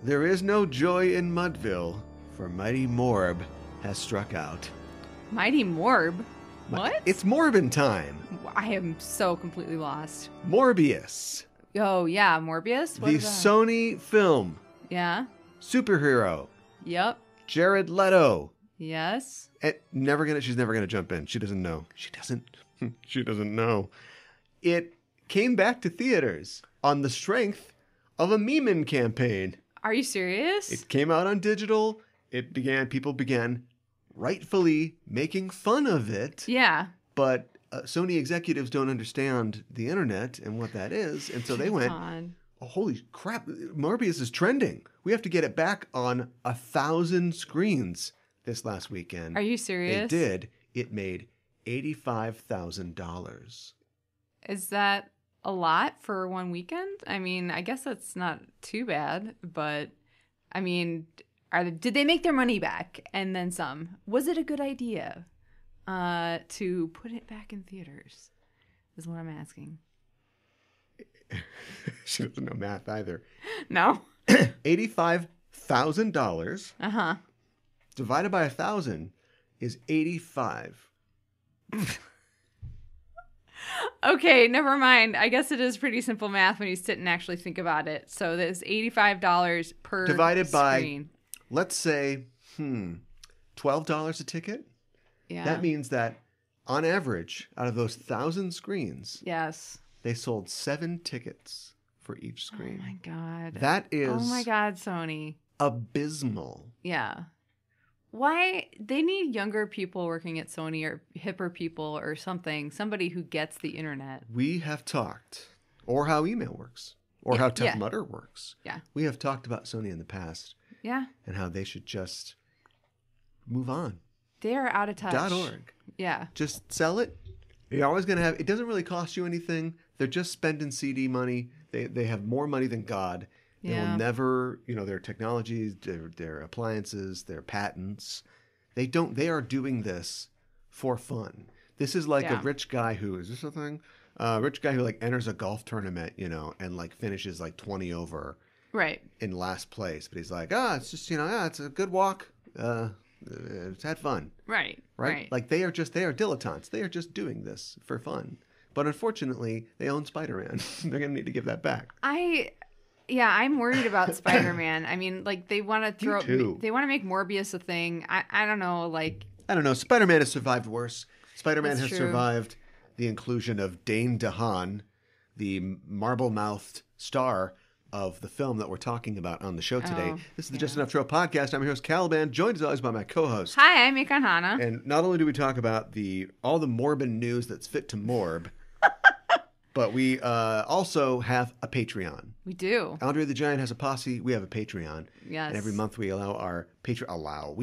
There is no joy in Mudville, for mighty Morb has struck out. Mighty Morb? What? It's Morbin time. I am so completely lost. Morbius. Oh, yeah, Morbius? What The is that? Sony film. Yeah? Superhero. Yep. Jared Leto. Yes? She's never gonna jump in. She doesn't know. She doesn't know. It came back to theaters on the strength of a Meeman campaign. Are you serious? It came out on digital. People began rightfully making fun of it. Yeah. But Sony executives don't understand the internet and what that is. And so they went, oh, holy crap, Morbius is trending. We have to get it back on 1,000 screens this last weekend. Are you serious? It did. It made $85,000. Is that a lot for one weekend? I mean, I guess that's not too bad, but I mean, did they make their money back and then some? Was it a good idea to put it back in theaters? Is what I'm asking. She doesn't know math either. No. $85,000 divided by 1,000 is 85. Okay, never mind. I guess it is pretty simple math when you sit and actually think about it. So there's $85 per divided screen. By, let's say, $12 a ticket. Yeah. That means that on average, out of those 1,000 screens, yes, they sold 7 tickets for each screen. Oh my God. That is. Oh my God, Sony. Abysmal. Yeah. Why? They need younger people working at Sony or hipper people or something. Somebody who gets the internet. We have talked, or how email works, or how Tough Mudder works. Yeah. We have talked about Sony in the past. Yeah. And how they should just move on. They are out of touch. .org. Yeah. Just sell it. You're always going to have, it doesn't really cost you anything. They're just spending CD money. They have more money than God. They will never, their technologies, their appliances, their patents. They are doing this for fun. This is like a rich guy who, is this a thing? Rich guy who like enters a golf tournament, and like finishes like 20 over. Right. In last place. But he's like, it's just, it's a good walk. It's had fun. Right. Like they are dilettantes. They are just doing this for fun. But unfortunately, they own Spider-Man. They're going to need to give that back. I'm worried about Spider-Man. I mean, like they want to they want to make Morbius a thing. I don't know, like. I don't know. Spider-Man has survived worse. Spider-Man has true. survived the inclusion of Dane DeHaan, the marble-mouthed star of the film that we're talking about on the show today. This is the Just Enough Trail podcast. I'm your host, Caliban, joined as always by my co-host. Hi, I'm Mikan Hana. And not only do we talk about all the Morbin news that's fit to Morb, but we also have a Patreon. We do. Andre the Giant has a posse. We have a Patreon. Yes. And every month we we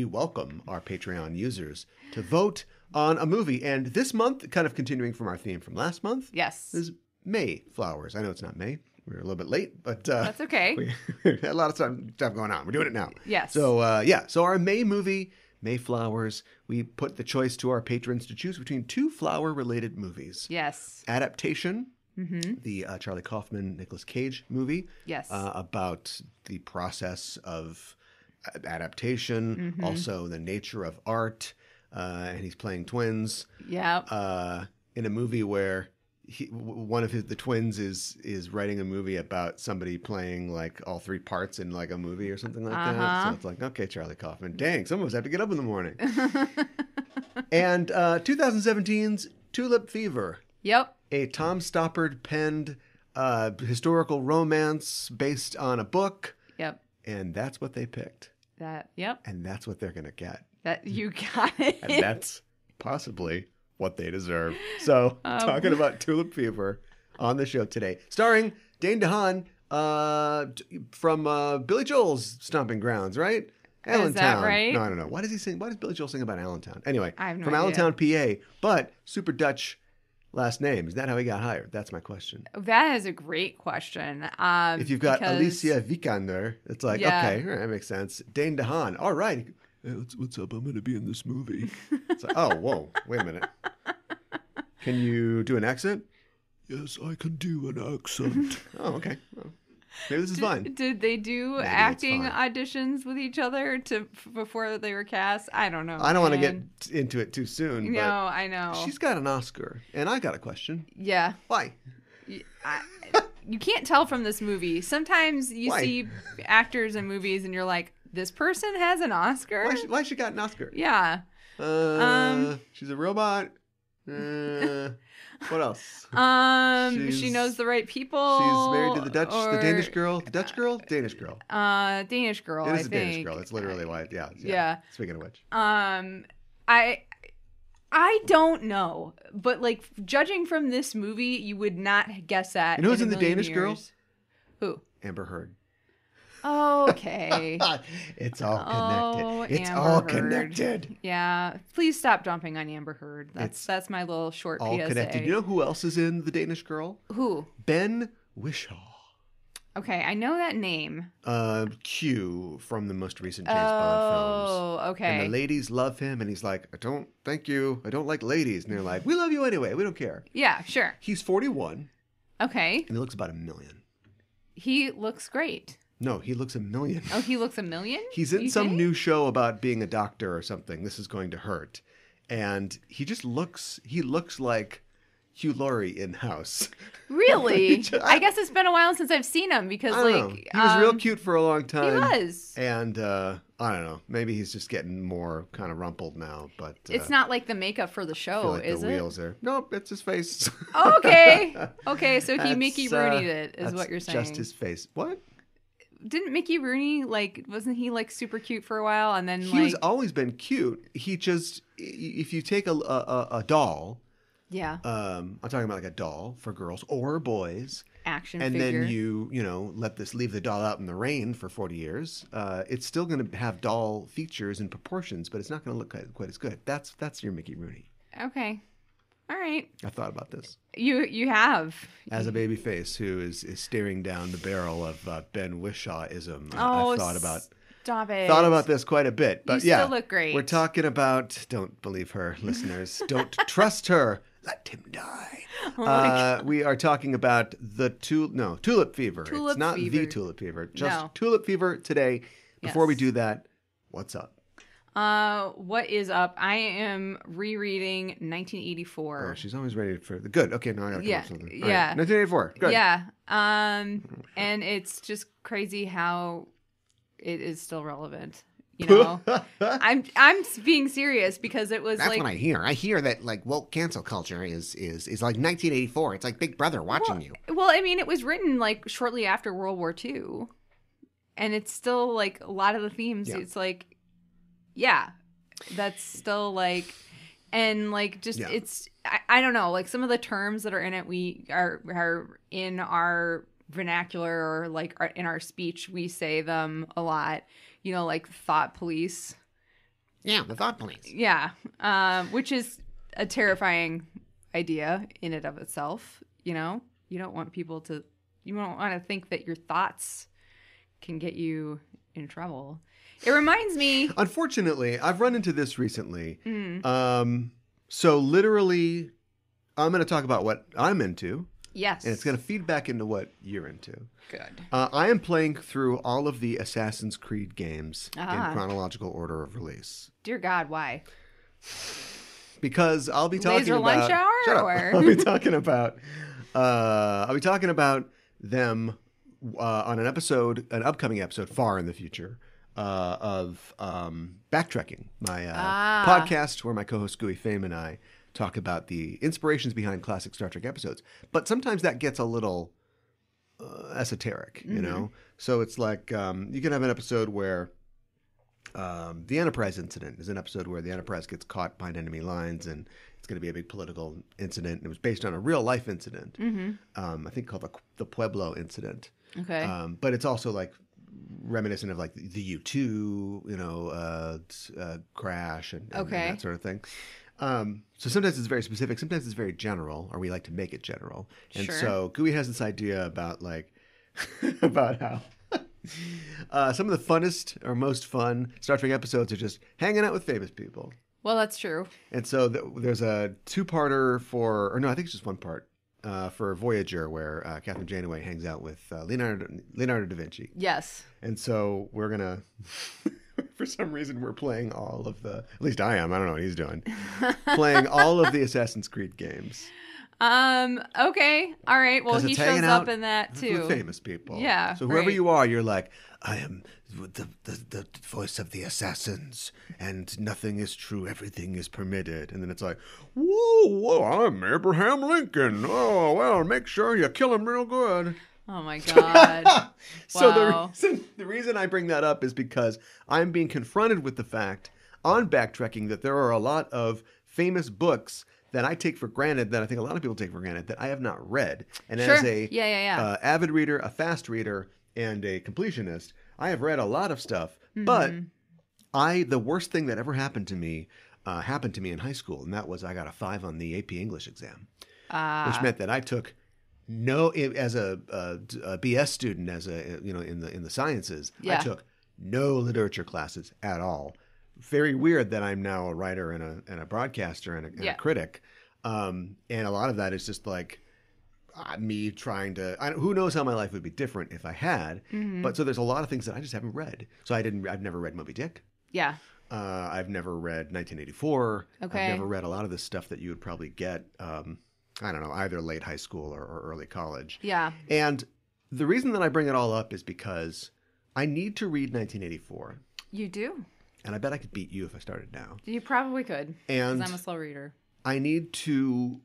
welcome our Patreon users to vote on a movie. And this month, kind of continuing from our theme from last month, is May Flowers. I know it's not May. We're a little bit late, but that's okay. We had a lot of stuff going on. We're doing it now. Yes. So, So our May movie, Mayflowers, we put the choice to our patrons to choose between 2 flower-related movies. Yes. Adaptation, the Charlie Kaufman, Nicolas Cage movie. Yes. About the process of adaptation, also the nature of art, and he's playing twins. Yeah. In a movie where one of the twins is writing a movie about somebody playing like all 3 parts in like a movie or something like that. So it's like, okay, Charlie Kaufman, dang, some of us have to get up in the morning. And 2017's Tulip Fever. Yep. A Tom Stoppard penned historical romance based on a book. Yep. And that's what they picked. Yep. And that's what they're going to get. You got it. And that's possibly what they deserve. So, talking about Tulip Fever on the show today, starring Dane DeHaan from Billy Joel's stomping grounds, right? Allentown. Is that right? No, I don't know. Why does he sing? Why does Billy Joel sing about Allentown? Anyway, I have no from idea. Allentown, PA, but super Dutch last name. Is that how he got hired? That's my question. That is a great question. If you've got Alicia Vikander, it's like, okay, all right, that makes sense. Dane DeHaan, all right. Hey, what's up? I'm going to be in this movie. It's like, oh, whoa, wait a minute. Can you do an accent? Yes, I can do an accent. Oh, okay. Well, Maybe this is fine. Did they do Maybe acting auditions with each other before they were cast? I don't know. I don't want to get into it too soon. No, but I know. She's got an Oscar, and I got a question. Yeah. Why? You can't tell from this movie. Sometimes you Why? see actors in movies, and you're like, this person has an Oscar? Why she got an Oscar? Yeah. She's a robot. What else? She knows the right people. She's married to the Danish girl. The Dutch girl? Danish girl. Danish girl, It I is a think. Danish girl. That's literally why. Yeah. Speaking of which. I don't know, but like judging from this movie, you would not guess that. You know who's in the million Danish girl? years. Who? Amber Heard. Okay. It's all connected. Oh, It's Amber all Heard. connected. Yeah. Please stop dumping on Amber Heard. That's my little short All PSA. connected. You know who else is in the Danish girl? Who? Ben Whishaw. Okay, I know that name. Q from the most recent James Bond films. Oh, okay. And the ladies love him, and he's like, thank you. I don't like ladies. And they're like, we love you anyway. We don't care. Yeah, sure. He's 41. Okay. And he looks about $1 million. He looks great. No, he looks $1 million. Oh, he looks $1 million? He's in some new show about being a doctor or something. This is going to hurt. And he looks like Hugh Laurie in House. Really? I guess it's been a while since I've seen him because he was real cute for a long time. He was. And I don't know. Maybe he's just getting more kind of rumpled now. But it's not like the makeup for the show, like is the it? Wheels are. Nope, it's his face. Okay. Okay, so he Mickey Rooney'd it, is what you're saying. Just his face. What? Didn't Mickey Rooney wasn't he super cute for a while and then He was always been cute. He just, if you take a doll. Yeah. I'm talking about like a doll for girls or boys. Action and figure. then you leave the doll out in the rain for 40 years. It's still going to have doll features and proportions, but it's not going to look quite as good. That's your Mickey Rooney. Okay. All right. I thought about this. You have. As a baby face who is staring down the barrel of Ben Whishaw-ism, Oh, I've thought about stop it. Thought about this quite a bit. But you still look great. We're talking about, don't believe her, listeners. Don't trust her. Let him die. Oh my God. We are talking about Tulip Fever. It's not Fever. the Tulip Fever. Just No. Tulip Fever today. Before we do that, what's up? What is up? I am rereading 1984. Oh, she's always ready for the good. Okay, now I gotta come up with something. All Yeah. right, 1984. Good. Yeah. And it's just crazy how it is still relevant. You know, I'm being serious because it was That's like what I hear. I hear that like woke cancel culture is like 1984. It's like Big Brother watching you. Well, I mean, it was written like shortly after World War II, and it's still like a lot of the themes. Yeah. It's like, yeah, that's still like, and like just it's I don't know, like some of the terms that are in it we are in our vernacular or like in our speech we say them a lot. You know, like thought police. Yeah, the thought police. Yeah, which is a terrifying idea in and of itself. You know, you don't want people to, you don't want to think that your thoughts can get you in trouble. It reminds me. Unfortunately, I've run into this recently. So literally, I'm going to talk about what I'm into. Yes. And it's going to feed back into what you're into. Good. I am playing through all of the Assassin's Creed games in Ah. chronological order of release. Dear God, why? Because I'll be talking Laser about lunch hour, Shut up. or? I'll be talking about them on an upcoming episode far in the future of Backtracking, my podcast where my co-host Gooey Fame and I talk about the inspirations behind classic Star Trek episodes. But sometimes that gets a little esoteric, you know? So it's like you can have an episode where the Enterprise incident is an episode where the Enterprise gets caught behind enemy lines and it's going to be a big political incident. It was based on a real life incident, I think called the Pueblo incident. Okay. But it's also like reminiscent of like the U-2, crash and that sort of thing. So sometimes it's very specific, sometimes it's very general, or we like to make it general. And Sure. so Gooey has this idea about like, about how some of the funnest or most fun Star Trek episodes are just hanging out with famous people. Well, that's true. And so there's a two-parter I think it's just one part. for Voyager, where Catherine Janeway hangs out with Leonardo da Vinci. Yes. And so we're going to, for some reason, we're playing all of the, at least I am, I don't know what he's doing, playing all of the Assassin's Creed games. Okay. All right. Well, he shows up in that too. With famous people. Yeah. So whoever you are, you're like, I am the voice of the assassins, and nothing is true, everything is permitted. And then it's like, whoa, I'm Abraham Lincoln. Oh, well, make sure you kill him real good. Oh my God. So Wow. the reason I bring that up is because I'm being confronted with the fact on backtracking that there are a lot of famous books that I take for granted, that I think a lot of people take for granted, that I have not read. And Sure. as a Yeah. avid reader, a fast reader, and a completionist, I have read a lot of stuff. But the worst thing that ever happened to me in high school, and that was I got a 5 on the AP English exam, which meant that I took as a BS student, in the sciences, I took no literature classes at all. Very weird that I'm now a writer and a broadcaster and a critic. And a lot of that is just like me trying to, who knows how my life would be different if I had. But so there's a lot of things that I just haven't read. So I've never read Moby Dick. Yeah. I've never read 1984. Okay. I've never read a lot of the stuff that you would probably get, I don't know, either late high school or early college. Yeah. And the reason that I bring it all up is because I need to read 1984. You do. And I bet I could beat you if I started now. You probably could. And because I'm a slow reader. I need to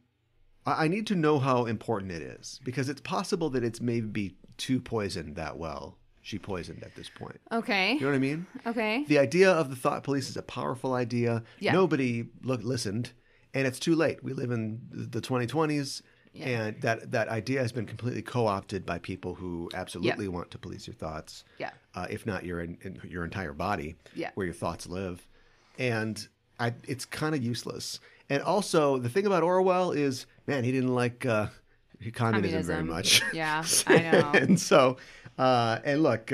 know how important it is, because it's possible that it's maybe too poisoned that well. She poisoned at this point. Okay. You know what I mean? Okay. The idea of the thought police is a powerful idea. Yeah. Nobody listened, and it's too late. We live in the 2020s, and that idea has been completely co-opted by people who absolutely want to police your thoughts. Yeah. If not your entire body, where your thoughts live. And it's kind of useless. And also, the thing about Orwell is, man, he didn't like communism very much. Yeah, I know. And so, and look,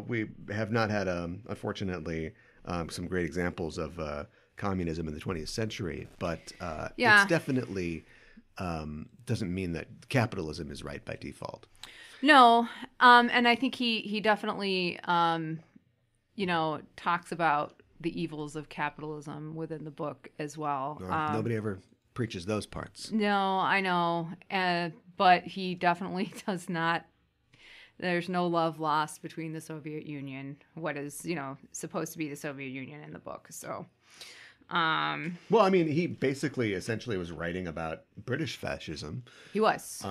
we have not had, unfortunately, some great examples of communism in the 20th century, but it's definitely doesn't mean that capitalism is right by default. No, and I think he definitely, talks about the evils of capitalism within the book as well. Nobody ever preaches those parts. No, I know, but he definitely does not. There's no love lost between the Soviet Union, what is supposed to be the Soviet Union in the book. So. Well, I mean, he basically essentially was writing about British fascism. He was.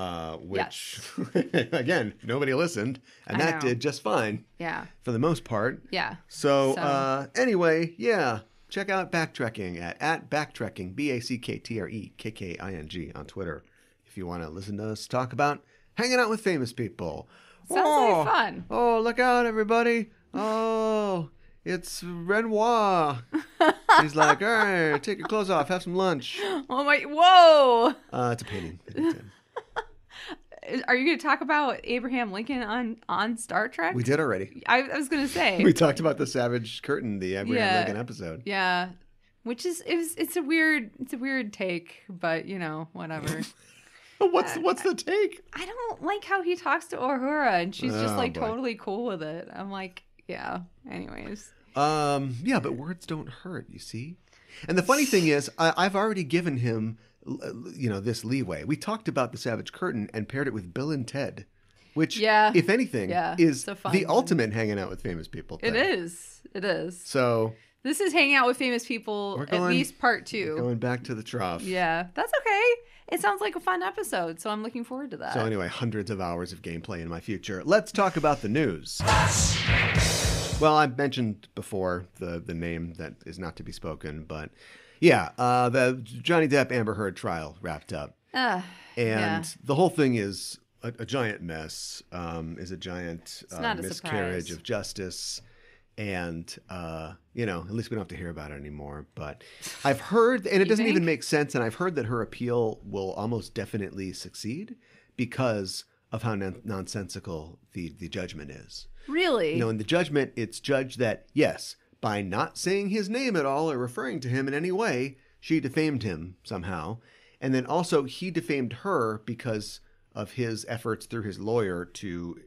Which, again, nobody listened, and that did just fine. Yeah. For the most part. Yeah. So. Anyway, check out Backtracking at Backtracking, BACKTREKKING on Twitter if you want to listen to us talk about hanging out with famous people. Sounds like fun. Oh, look out, everybody. Oh, it's Renoir. He's like, all right, take your clothes off, have some lunch. Oh my, whoa. It's a painting. Are you going to talk about Abraham Lincoln on Star Trek? We did already. I was going to say. We talked about the Savage Curtain, the Abraham Lincoln episode. Yeah. Which is, it's a weird take, but whatever. What's the take? I don't like how he talks to Uhura, and she's just totally cool with it. I'm like, yeah. Anyways. But words don't hurt, you see. And the funny thing is, I've already given him, this leeway. We talked about the Savage Curtain and paired it with Bill and Ted, which, if anything, is the ultimate hanging out with famous people thing. It is. So this is hanging out with famous people, at least part 2. Going back to the trough. Yeah, that's okay. It sounds like a fun episode, so I'm looking forward to that. So anyway, hundreds of hours of gameplay in my future. Let's talk about the news. Well, I mentioned before the name that is not to be spoken, but the Johnny Depp Amber Heard trial wrapped up. And the whole thing is a giant mess, is a giant miscarriage of justice. And, at least we don't have to hear about it anymore. But I've heard, and it doesn't even make sense, and I've heard that her appeal will almost definitely succeed because of how nonsensical the judgment is. Really? In the judgment, it's judged that, yes, by not saying his name at all or referring to him in any way, she defamed him somehow. And then also he defamed her because of his efforts through his lawyer to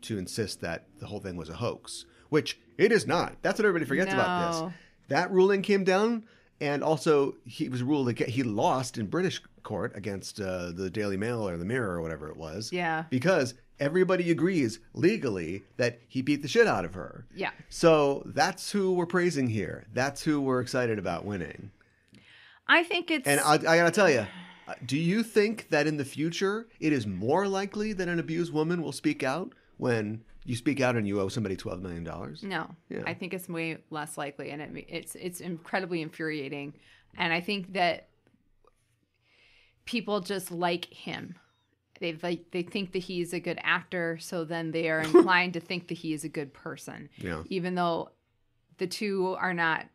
insist that the whole thing was a hoax, which it is not. That's what everybody forgets about this. That ruling came down, and also he was ruled he lost in British court against the Daily Mail or the Mirror or whatever it was. Yeah. Because everybody agrees legally that he beat the shit out of her. Yeah. So that's who we're praising here. That's who we're excited about winning. I think it's... And I gotta tell you, do you think that in the future it is more likely that an abused woman will speak out when you speak out and you owe somebody $12 million? No. Yeah. I think it's way less likely, and it's incredibly infuriating. And I think that people just like him. They think that he's a good actor, so then they are inclined to think that he is a good person. Yeah. Even though the two are not...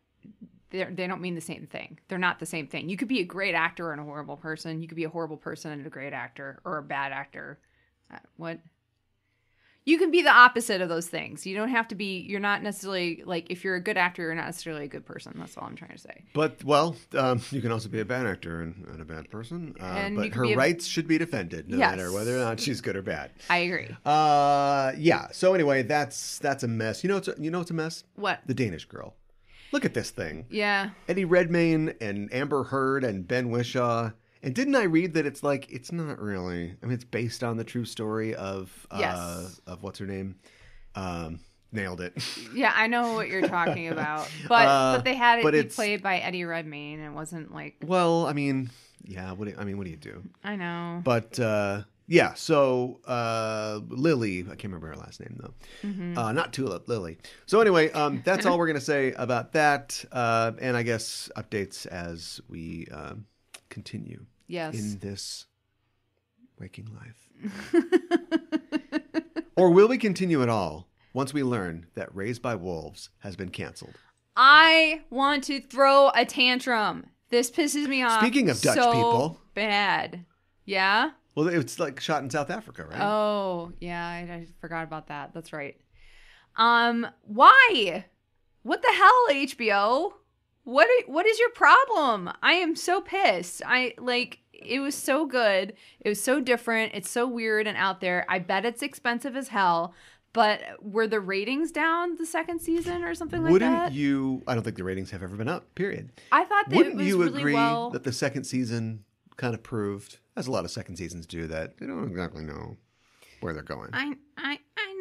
They don't mean the same thing. They're not the same thing. You could be a great actor and a horrible person. You could be a horrible person and a great actor, or a bad actor. What? You can be the opposite of those things. You don't have to be. You're not necessarily like, if you're a good actor, you're not necessarily a good person. That's all I'm trying to say. But you can also be a bad actor and a bad person. But her rights should be defended, no matter whether or not she's good or bad. I agree. Yeah. So anyway, that's a mess. You know what's a mess? What? The Danish Girl. Look at this thing. Yeah. Eddie Redmayne and Amber Heard and Ben Whishaw. And didn't I read that it's not really. I mean, it's based on the true story of what's her name? Nailed it. Yeah, I know what you're talking about. But they had it be played by Eddie Redmayne, and it wasn't like... Well, I mean, yeah, what do you do? I know. But yeah, so Lily, I can't remember her last name though. Mm-hmm. Not Tulip, Lily. So anyway, that's all we're going to say about that. And I guess updates as we continue in this waking life. Or will we continue at all once we learn that Raised by Wolves has been canceled? I want to throw a tantrum. This pisses me off. Speaking of Dutch people. Bad. Yeah? Well, it's like shot in South Africa, right? Oh, yeah, I forgot about that. That's right. Why? What the hell, HBO? What is your problem? I am so pissed. It was so good. It was so different. It's so weird and out there. I bet it's expensive as hell. But were the ratings down the second season or something like that? Wouldn't you? I don't think the ratings have ever been up. Period. I thought that Wouldn't it was you really agree well. that the second season kind of proved, as a lot of second seasons do, that they don't exactly know where they're going? I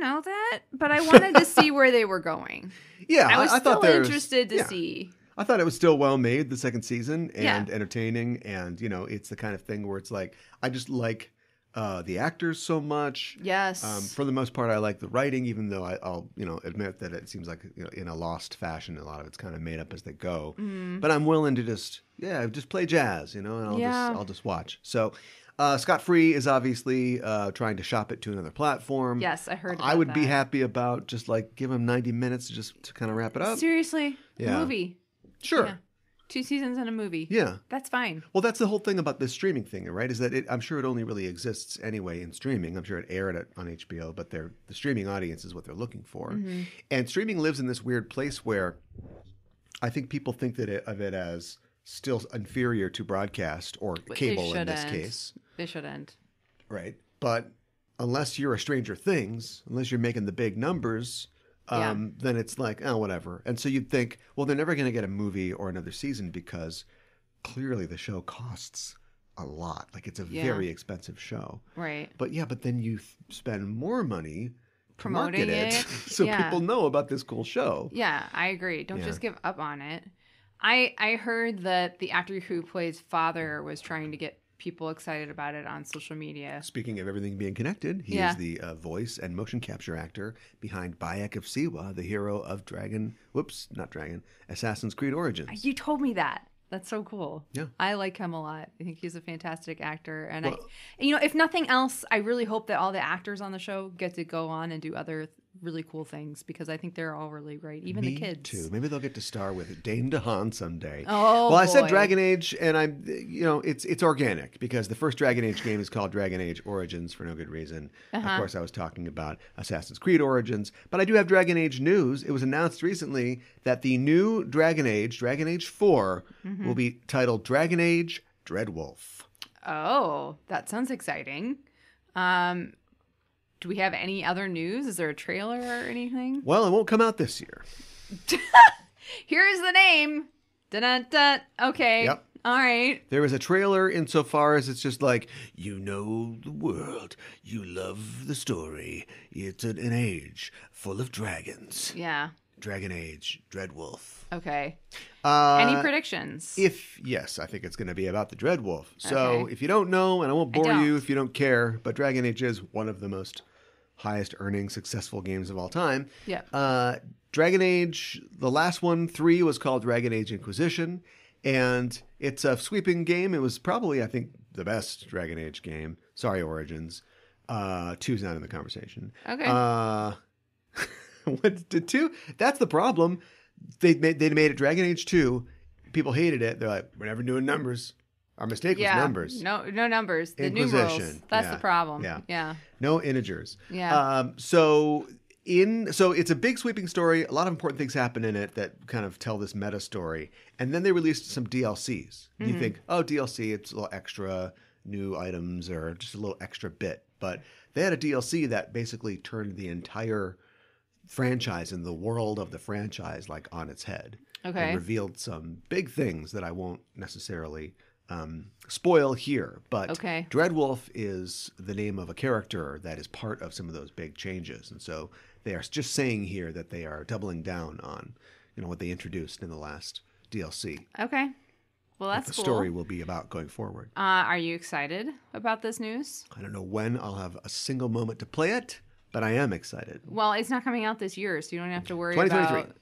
know that, but I wanted to see where they were going. Yeah, I was thought still interested to see. I thought it was still well made, the second season, and entertaining, and it's the kind of thing where it's like, I just like the actors so much. Yes. For the most part, I like the writing, even though I'll admit that it seems like in a lost fashion, a lot of it's kind of made up as they go. Mm. But I'm willing to just play jazz, and I'll just watch. So Scott Free is obviously trying to shop it to another platform. Yes, I heard. I would be happy about just give him 90 minutes just to kind of wrap it up. Seriously, yeah. A movie. Sure. Yeah. 2 seasons and a movie. Yeah. That's fine. Well, that's the whole thing about this streaming thing, right? Is that I'm sure it only really exists anyway in streaming. I'm sure it aired on HBO, but the streaming audience is what they're looking for. Mm-hmm. And streaming lives in this weird place where I think people think of it as still inferior to broadcast or cable in this case. They shouldn't. Right. But unless you're a Stranger Things, unless you're making the big numbers... then it's like, oh, whatever. And so you'd think, well, they're never going to get a movie or another season because clearly the show costs a lot. Like, it's a very expensive show. Right. But then you spend more money to promoting market it so people know about this cool show. Yeah, I agree. Don't just give up on it. I heard that the actor who plays Father was trying to get people excited about it on social media. Speaking of everything being connected, he is the voice and motion capture actor behind Bayek of Siwa, the hero of Assassin's Creed Origins. You told me that. That's so cool. Yeah. I like him a lot. I think he's a fantastic actor. And if nothing else, I really hope that all the actors on the show get to go on and do other really cool things because I think they're all really great. Even the kids. Too. Maybe they'll get to star with Dane DeHaan someday. Oh, well, I said Dragon Age, and it's organic because the first Dragon Age game is called Dragon Age Origins for no good reason. Of course, I was talking about Assassin's Creed Origins, but I do have Dragon Age news. It was announced recently that the new Dragon Age 4, will be titled Dragon Age Dreadwolf. Oh, that sounds exciting. Do we have any other news? Is there a trailer or anything? Well, it won't come out this year. Here's the name. Dun-dun-dun. Okay. Yep. All right. There is a trailer insofar as it's just like, you know the world, you love the story. It's an age full of dragons. Yeah. Dragon Age, Dreadwolf. Okay. Any predictions? Yes, I think it's going to be about the Dreadwolf. So Okay. if you don't know, and I won't bore don't. you if you don't care, but Dragon Age is one of the most highest earning successful games of all time. Yeah. Dragon Age, the last one, 3, was called Dragon Age Inquisition, and it's a sweeping game. It was probably, I think, the best Dragon Age game. Sorry, Origins. 2's not in the conversation. Okay. What did 2? That's the problem. They made it Dragon Age 2. People hated it. They're like, we're never doing numbers. Our mistake was numbers. No numbers. The Inquisition. numerals. That's the problem. Yeah. No integers. Yeah. So it's a big sweeping story. A lot of important things happen in it that kind of tell this meta story. And then they released some DLCs. Mm-hmm. You think, oh, DLC, it's a little extra new items or just a little extra bit. But they had a DLC that basically turned the entire franchise and the world of the franchise like on its head. Okay. And revealed some big things that I won't necessarily spoil here. But Okay. Dreadwolf is the name of a character that is part of some of those big changes. And so they are just saying here that they are doubling down on, what they introduced in the last DLC. Okay. Well, that's what the cool. story will be about going forward. Are you excited about this news? I don't know when I'll have a single moment to play it, but I am excited. Well, it's not coming out this year, so you don't have to worry 2023. about...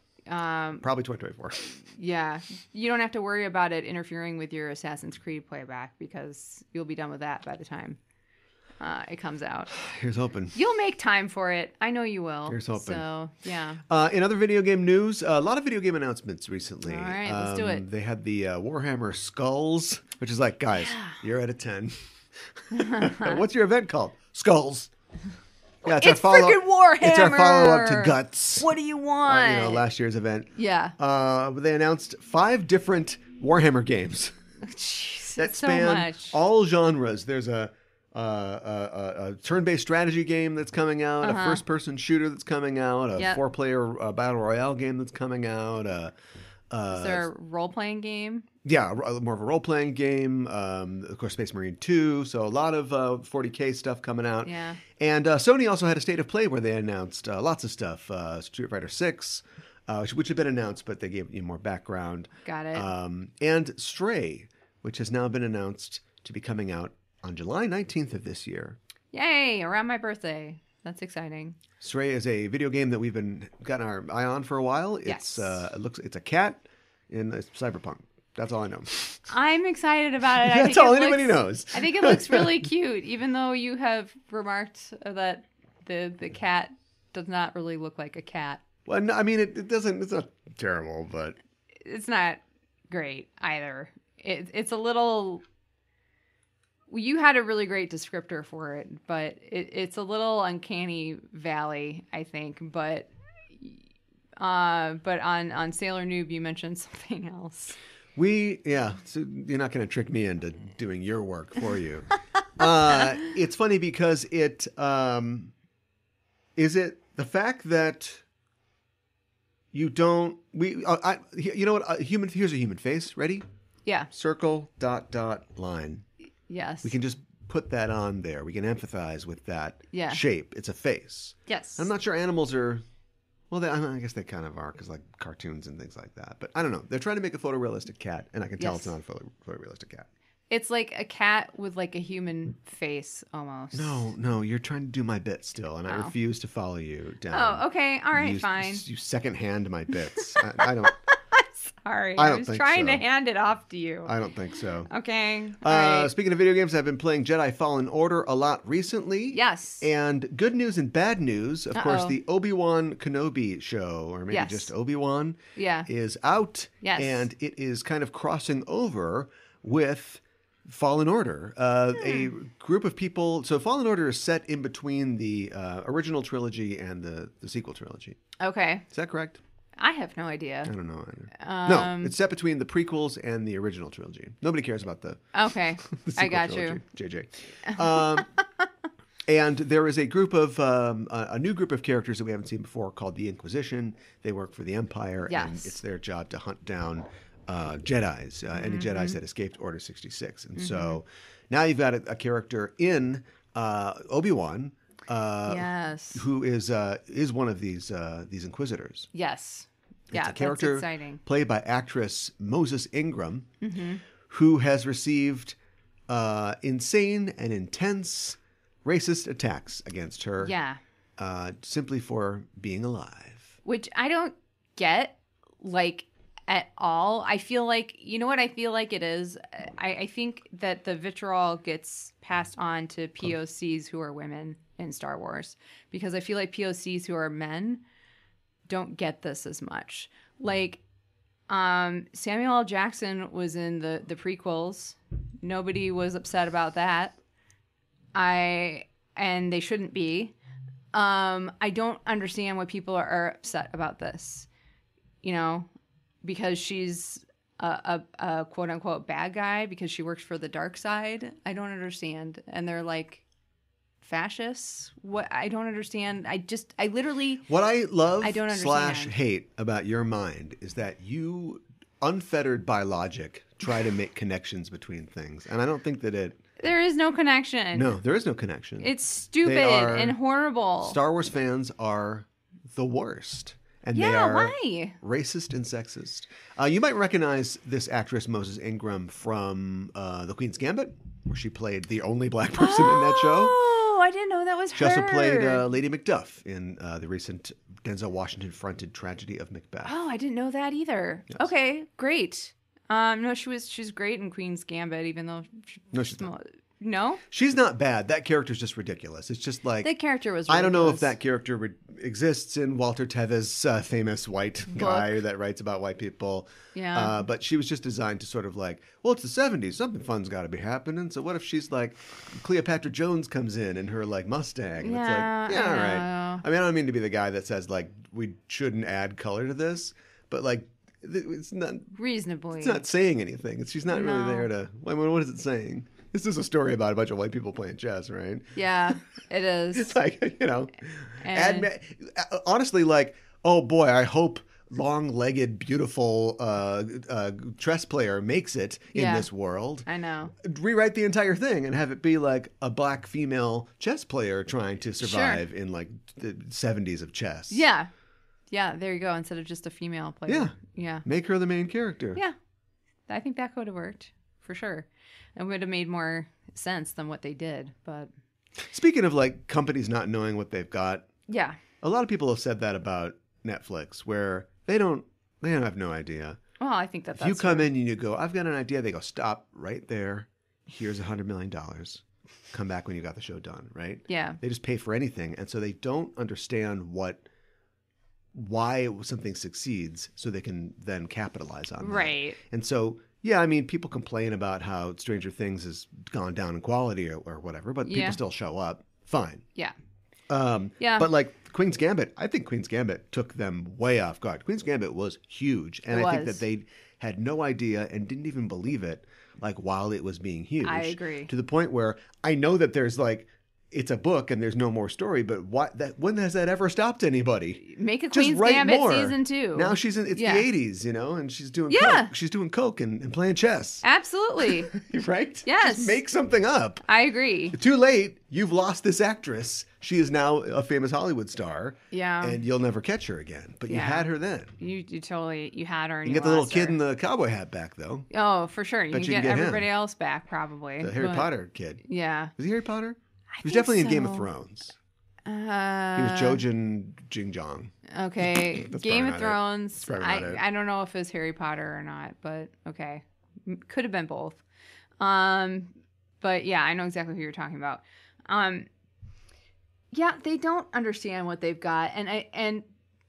Probably 2024. Yeah. You don't have to worry about it interfering with your Assassin's Creed playback because you'll be done with that by the time it comes out. Here's hoping. You'll make time for it. I know you will. Here's hoping. So, yeah. In other video game news, a lot of video game announcements recently. All right, let's do it. They had the Warhammer Skulls, which is like, guys, you're at a 10. What's your event called? Skulls. Yeah, It's freaking Warhammer. It's our follow-up to Guts. What do you want? Last year's event. Yeah. They announced 5 different Warhammer games Jeez, that so span much. all genres. There's a turn-based strategy game that's coming out, a first-person shooter that's coming out, a 4-player battle royale game that's coming out. Is there a role-playing game? Yeah, more of a role-playing game. Of course, Space Marine 2. So a lot of 40K stuff coming out. Yeah. And Sony also had a State of Play where they announced lots of stuff. Street Fighter 6, which had been announced, but they gave you more background. Got it. And Stray, which has now been announced to be coming out on July 19th of this year. Yay, around my birthday. That's exciting. Stray is a video game that we've gotten our eye on for a while. Yes. It's a cat in cyberpunk. That's all I know. I'm excited about it. That's all anybody knows. I think it looks really cute, even though you have remarked that the cat does not really look like a cat. Well, no, I mean, it doesn't. It's not terrible, but It's not great either. It's a little... You had a really great descriptor for it, but it's a little uncanny valley, I think. But on Sailor Noob, you mentioned something else. so you're not going to trick me into doing your work for you. It's funny because is it the fact that you don't, you know what, here's a human face. Ready? Yeah. Circle, dot, line. Yes. We can just put that on there. We can empathize with that Yeah. shape. It's a face. Yes. I'm not sure animals are... Well, I guess they kind of are, because like cartoons and things like that. But I don't know. They're trying to make a photorealistic cat, and I can tell Yes. it's not a photorealistic cat. It's like a cat with like a human face almost. No, you're trying to do my bit still, and I Oh. refuse to follow you down. Oh, okay. All right, You- fine. You secondhand my bits. I don't. Sorry. I I don't was think trying so. to hand it off to you. I don't think so. Okay. All right. Speaking of video games, I've been playing Jedi Fallen Order a lot recently. Yes. And good news and bad news, of course, Uh-oh. the Obi-Wan Kenobi show, or maybe Yes. just Obi-Wan, Yeah. is out. Yes. And it is kind of crossing over with Fallen Order. A group of people... So Fallen Order is set in between the original trilogy and the sequel trilogy. Okay. Is that correct? I have no idea. I don't know either. No, it's set between the prequels and the original trilogy. Nobody cares about the Okay, the I sequel got trilogy, you. JJ. And there is a group of a new group of characters that we haven't seen before called the Inquisition. They work for the Empire, and Yes. it's their job to hunt down Jedis, any Jedis that escaped Order 66. And so now you've got a character in Obi-Wan, Yes. who is one of these Inquisitors. Yes. It's Yeah, a character that's exciting. played by actress Moses Ingram, who has received insane and intense racist attacks against her, Yeah. simply for being alive. Which I don't get, like, at all. I feel like, you know what I feel like it is? I think that the vitriol gets passed on to POCs who are women in Star Wars. Because I feel like POCs who are men don't get this as much. Like, Samuel L. Jackson was in the prequels. Nobody was upset about that. And they shouldn't be. I don't understand why people are upset about this. You know, because she's a quote unquote bad guy because she works for the dark side. I don't understand. And they're like fascists. What? I don't understand. I literally. What I love I don't understand. / hate about your mind is that you, unfettered by logic, try to make connections between things. And I don't think that There is no connection. No, there is no connection. It's stupid are- and horrible. Star Wars fans are the worst. And they Yeah, are why? racist and sexist. You might recognize this actress, Moses Ingram, from The Queen's Gambit, where she played the only black person in that show. Oh, I didn't know that was She her. also played Lady Macduff in the recent Denzel Washington-fronted tragedy of Macbeth. Oh, I didn't know that either. Yes. Okay, great. No, she's great in Queen's Gambit, even though No, she's not. No, She's not bad. That character's just ridiculous. It's just like the character was. I don't know if ridiculous. that character exists in Walter Tevis' famous white guy that writes about white people. Yeah. But she was just designed to sort of like, well, it's the 70s. Something fun's got to be happening. So what if she's like, Cleopatra Jones comes in her like Mustang? And Yeah, it's like, yeah, I all right. know. I mean, I don't mean to be the guy that says like we shouldn't add color to this, but like it's not. Reasonably. It's not saying anything. She's not really No. there to. I mean, what is it saying? This is a story about a bunch of white people playing chess, right? Yeah, it is. It's like, And- honestly, like, oh boy, I hope long-legged, beautiful chess player makes it in Yeah. this world. I know. Rewrite the entire thing and have it be like a black female chess player trying to survive in like the 70s of chess. Yeah. Yeah, there you go. Instead of just a female player. Yeah. Yeah. Make her the main character. Yeah. I think that could have worked for sure. It would have made more sense than what they did. But Speaking of like companies not knowing what they've got, yeah. a lot of people have said that about Netflix, where they don't have no idea. Well, I think that's If you come in and you go, I've got an idea, they go, stop right there. Here's $100 million. Come back when you got the show done, right? Yeah. They just pay for anything. And so they don't understand why something succeeds so they can then capitalize on that. Right. And so, yeah, I mean, people complain about how Stranger Things has gone down in quality or whatever, but Yeah. people still show up. Fine. Yeah. Yeah. But like Queen's Gambit, I think Queen's Gambit took them way off guard. Queen's Gambit was huge. And It I think was. that they had no idea and didn't even believe it, like while it was being huge. I agree. To the point where I know that there's like, it's a book and there's no more story, but when has that ever stopped anybody? Make a Just Queen's write Gambit more. season 2. Now it's Yeah. the 80s, and she's doing Yeah. coke. She's doing coke and playing chess. Absolutely. Right? Yes. Just make something up. I agree. Too late. You've lost this actress. She is now a famous Hollywood star. Yeah. And you'll never catch her again. But you Yeah. had her then. You totally, you had her and You you can get the little lost kid her. in the cowboy hat back, though. Oh, for sure. You Bet can you get can get him. everybody else back, probably. The Harry But- Potter kid. Yeah. Was he Harry Potter? He was think definitely in Game of so. Thrones. He Uh, was Jojin Jingjong. Okay. That's Game of probably not it. Thrones. That's probably not it. I don't know if it's Harry Potter or not, but okay. Could have been both. But yeah, I know exactly who you're talking about. Yeah, they don't understand what they've got. And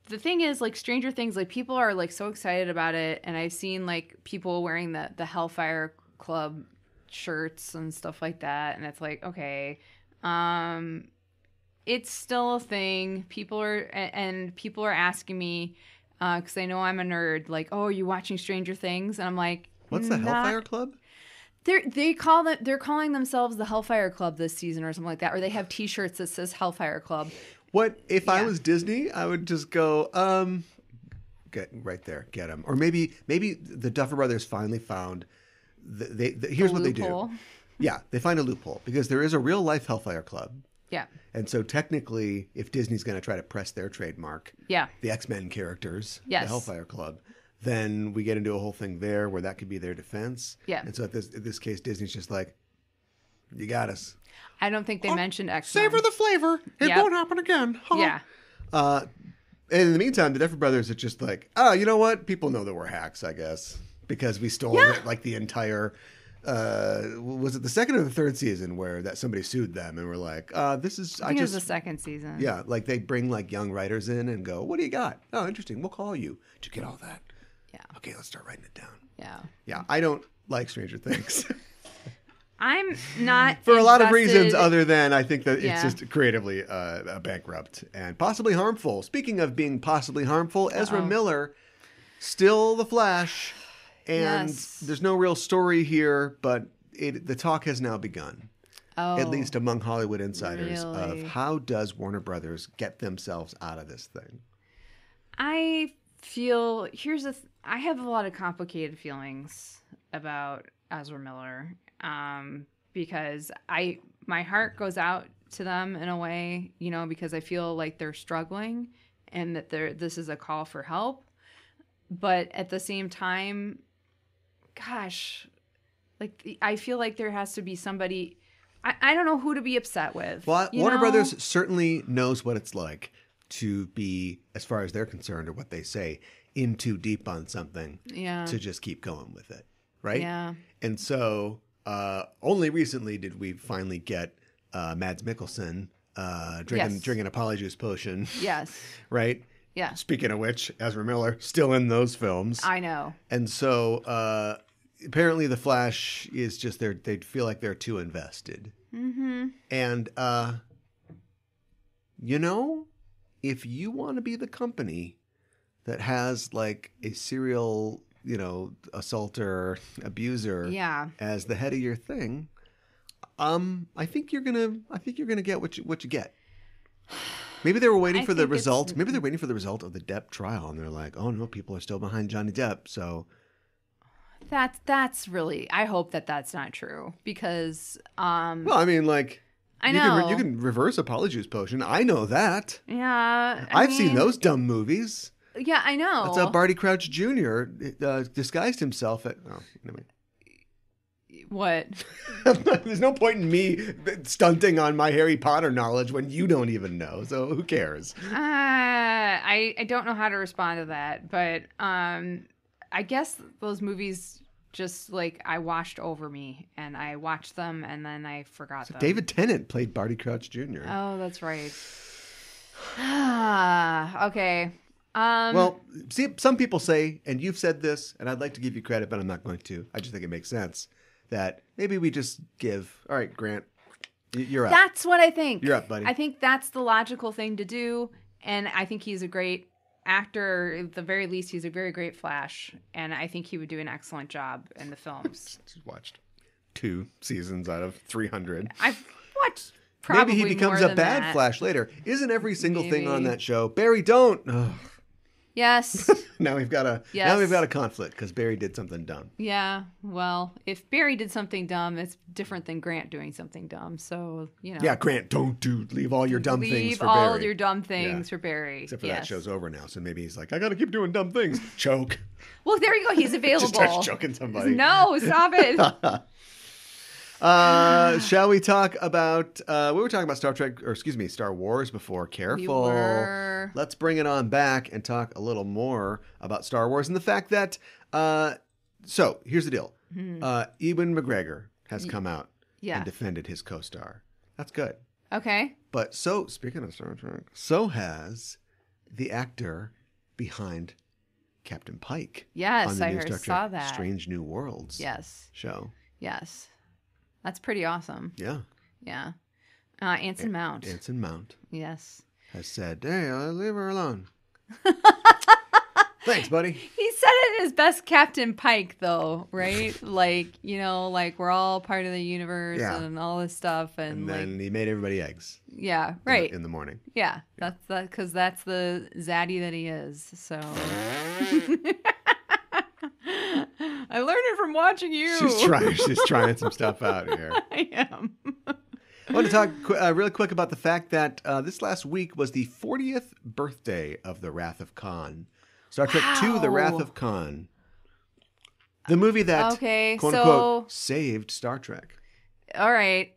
the thing is, like, Stranger Things, like, people are like so excited about it, and I've seen like people wearing the Hellfire Club shirts and stuff like that, and it's like, okay. It's still a thing. People are asking me, because they know I'm a nerd. Like, oh, are you watching Stranger Things? And I'm like, What's the Hellfire Club? They're calling themselves the Hellfire Club this season or something like that, or they have T-shirts that says Hellfire Club. What if I was Disney? I would just go, get right there, get them. Or maybe the Duffer Brothers finally found. Here's what they do. Yeah, they find a loophole because there is a real life Hellfire Club. Yeah. And so technically, if Disney's going to try to press their trademark, the X-Men characters, the Hellfire Club, then we get into a whole thing there where that could be their defense. Yeah. And so in this case, Disney's just like, you got us. I don't think they mentioned X-Men. Savor the flavor. It won't happen again. Yeah. And in the meantime, the Duffer Brothers are just like, oh, you know what? People know that we're hacks, I guess, because we stole like the entire. Was it the second or the third season where that somebody sued them and we're like, this is. I think it was the second season. Yeah, like they bring like young writers in and go, what do you got? Oh, interesting. We'll call you. Did you get all that? Yeah. Okay, let's start writing it down. Yeah. Yeah, I don't like Stranger Things. I'm not for a lot of reasons other than I think that it's just creatively bankrupt and possibly harmful. Speaking of being possibly harmful, Ezra Miller, still the Flash, and there's no real story here, but the talk has now begun, at least among Hollywood insiders, of how does Warner Brothers get themselves out of this thing? I feel I have a lot of complicated feelings about Ezra Miller. Because my heart goes out to them in a way, because I feel like they're struggling and that this is a call for help. But at the same time, gosh, like I feel like there has to be somebody, I don't know who to be upset with. Well, Warner Brothers certainly knows what it's like to be, as far as they're concerned or what they say, in too deep on something to just keep going with it. Right? Yeah. And so... only recently did we finally get Mads Mikkelsen drinking a polyjuice potion. Yes. Right? Yeah. Speaking of which, Ezra Miller still in those films. I know. And so apparently the Flash is just they feel like they're too invested. Mm-hmm. And if you want to be the company that has like a serial assaulter, abuser as the head of your thing, I think you're gonna get what you get. Maybe they were waiting for the result. Maybe they're waiting for the result of the Depp trial, and they're like, "Oh no, people are still behind Johnny Depp." So that's really. I hope that's not true because. Well, I mean, like. I know you can reverse a polyjuice potion. I know that. Yeah, I've seen those dumb movies. Yeah, I know. That's how Barty Crouch Jr. Disguised himself at. Oh, anyway. What? There's no point in me stunting on my Harry Potter knowledge when you don't even know. So who cares? I don't know how to respond to that, but I guess those movies just like I watched over me, and I watched them, and then I forgot them. David Tennant played Barty Crouch Jr. Oh, that's right. Okay. Well, see, some people say, and you've said this, and I'd like to give you credit, but I'm not going to. I just think it makes sense that maybe we just give. All right, Grant, you're up. That's what I think. You're up, buddy. I think that's the logical thing to do, and I think he's a great actor. At the very least, he's a very great Flash, and I think he would do an excellent job in the films. Just watched 2 seasons out of 300. I've watched. Probably maybe he becomes a bad Flash later. Isn't every single thing on that show? Barry, don't. Ugh. Yes. Now we've got a conflict because Barry did something dumb. Yeah. Well, if Barry did something dumb, it's different than Grant doing something dumb. So, Yeah, Grant, leave all your dumb things for Barry. Leave all your dumb things for Barry. Except for that show's over now, so maybe he's like, I got to keep doing dumb things. Choke. Well, there you go. He's available. Just starts choking somebody. No, stop it. Shall we talk about we were talking about Star Wars before. Careful. We were. Let's bring it on back and talk a little more about Star Wars and the fact that so here's the deal. Ewan McGregor has come out and defended his co-star. That's good. Okay. But so speaking of Star Trek, so has the actor behind Captain Pike. Yes, on the I new Star saw Trek that. Strange New Worlds show. Yes. That's pretty awesome. Yeah. Yeah. Anson Mount. Anson Mount. Yes. Has said, hey, leave her alone. Thanks, buddy. He said it as best Captain Pike, though, right? Like, like we're all part of the universe and all this stuff. And like, then he made everybody eggs. Yeah, right. In the morning. Yeah, that's because that's the zaddy that he is. So I learned it from watching you. She's trying some stuff out here. I am. I want to talk really quick about the fact that this last week was the 40th birthday of The Wrath of Khan. Star Trek II, The Wrath of Khan. The movie that, quote unquote, saved Star Trek. All right.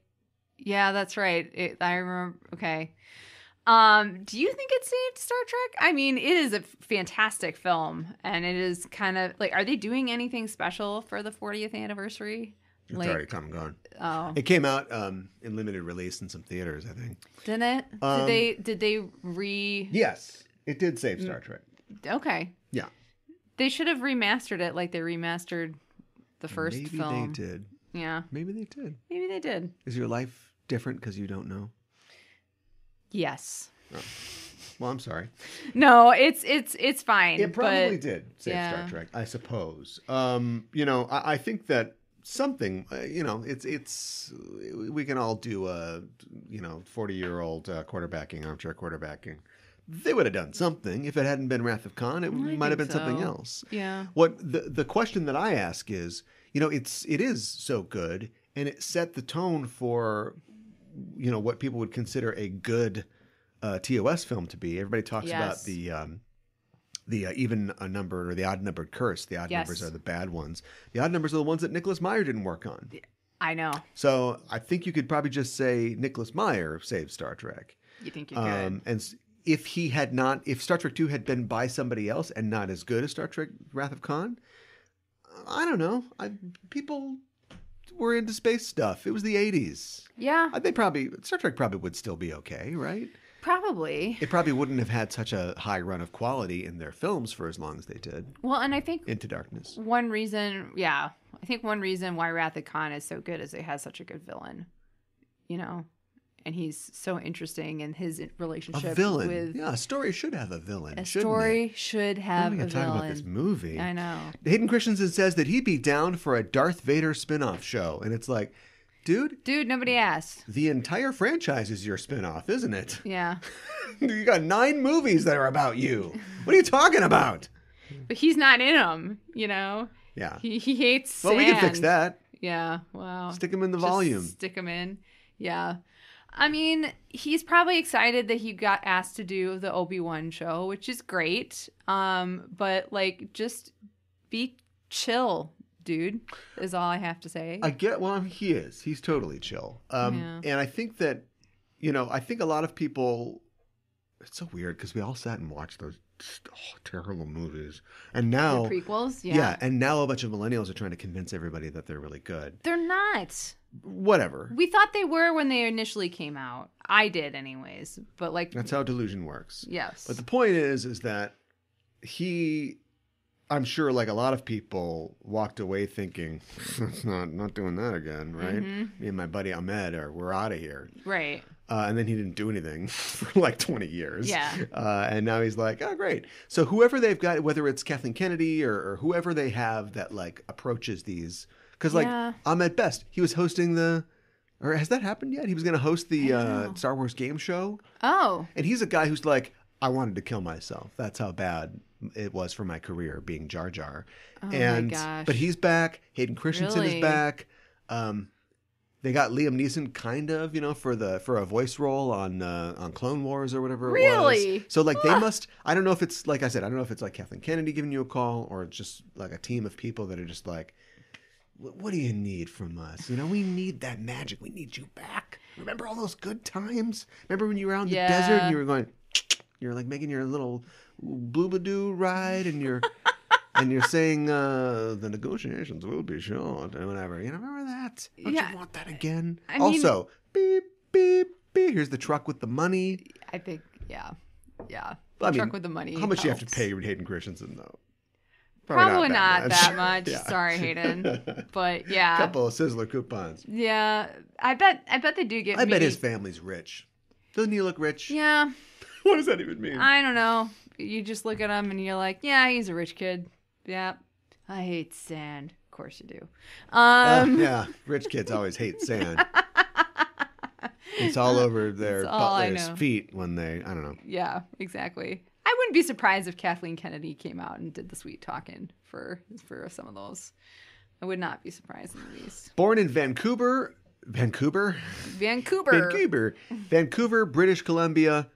Yeah, that's right. I remember. Okay. Do you think it saved Star Trek? I mean, it is a fantastic film, and it is kind of like, are they doing anything special for the 40th anniversary? It's already come and gone. Oh. It came out in limited release in some theaters, I think. Didn't it? Did they Yes, it did save Star Trek. Okay. Yeah. They should have remastered it like they remastered the first film. Maybe they did. Yeah. Maybe they did. Maybe they did. Is your life different because you don't know? Yes. Oh. Well, I'm sorry. No, it's fine. It probably did save Star Trek, I suppose. I think that something, it's we can all do 40-year-old armchair quarterbacking. They would have done something. If it hadn't been Wrath of Khan, it might have been something else. Yeah. What the question that I ask is, it is so good, and it set the tone for, what people would consider a good TOS film to be. Everybody talks about the even numbered or the odd numbered curse. The odd numbers are the bad ones. The odd numbers are the ones that Nicholas Meyer didn't work on. I know. So I think you could probably just say Nicholas Meyer saved Star Trek. You think you could? And if Star Trek II had been by somebody else and not as good as Star Trek Wrath of Khan, I don't know. People were into space stuff. It was the 80s. Yeah. Star Trek probably would still be okay, right? Probably. It probably wouldn't have had such a high run of quality in their films for as long as they did. Well, and I think Into Darkness. one reason why Wrath of Khan is so good is it has such a good villain. And he's so interesting in his relationship A villain. with... Yeah, a story should have a villain, A shouldn't story it? should have a talk villain. about this movie. I know. Hayden Christensen says that he'd be down for a Darth Vader spin-off show. And it's like, dude, nobody asked. the entire franchise is your spin-off, isn't it? Yeah. You got 9 movies that are about you. What are you talking about? But he's not in them, Yeah. He hates sand. Well, we can fix that. Yeah, well. Stick him in the just volume. Stick him in. Yeah. I mean, he's probably excited that he got asked to do the Obi-Wan show, which is great. But just be chill, dude, is all I have to say. He is. He's totally chill. And I think that, I think a lot of people, it's so weird because we all sat and watched those terrible movies. And now. The prequels? Yeah. And now a bunch of millennials are trying to convince everybody that they're really good. They're not. Whatever. We thought they were when they initially came out. I did anyways. But that's how delusion works. Yes. But the point is that I'm sure like a lot of people walked away thinking, not doing that again, right? Mm-hmm. Me and my buddy Ahmed we're out of here. Right. And then he didn't do anything for like 20 years. Yeah. And now he's like, oh, great. So whoever they've got, whether it's Kathleen Kennedy or whoever they have that like approaches these, because Ahmed Best, he was hosting or has that happened yet? He was going to host the Star Wars game show. Oh. And he's a guy who's like, I wanted to kill myself. That's how bad it was for my career being Jar Jar. Oh my gosh. But he's back. Hayden Christensen Really? is back. They got Liam Neeson kind of, for a voice role on Clone Wars or whatever it was. Really? So like they must, I don't know if it's, like I said, I don't know if it's like Kathleen Kennedy giving you a call or it's just like a team of people that are just like, what do you need from us? We need that magic. We need you back. Remember all those good times? Remember when you were out in the desert and you were going, you're like making your little boobadoo ride and you're saying the negotiations will be short and whatever. Remember that? Don't you want that again? Also, beep, beep, beep. Here's the truck with the money. I think, yeah. Truck with the money. How much do you have to pay Hayden Christensen, though? Probably not that much. Yeah. Sorry, Hayden. But yeah. A couple of Sizzler coupons. Yeah. I bet they do get I bet his family's rich. Doesn't he look rich? Yeah. What does that even mean? I don't know. You just look at him and you're like, yeah, he's a rich kid. Yeah. I hate sand. Of course you do. Yeah, rich kids always hate sand. It's all over their butler's feet when they, I don't know. Yeah, exactly. I wouldn't be surprised if Kathleen Kennedy came out and did the sweet talking for some of those. I would not be surprised in the least. Born in Vancouver, British Columbia,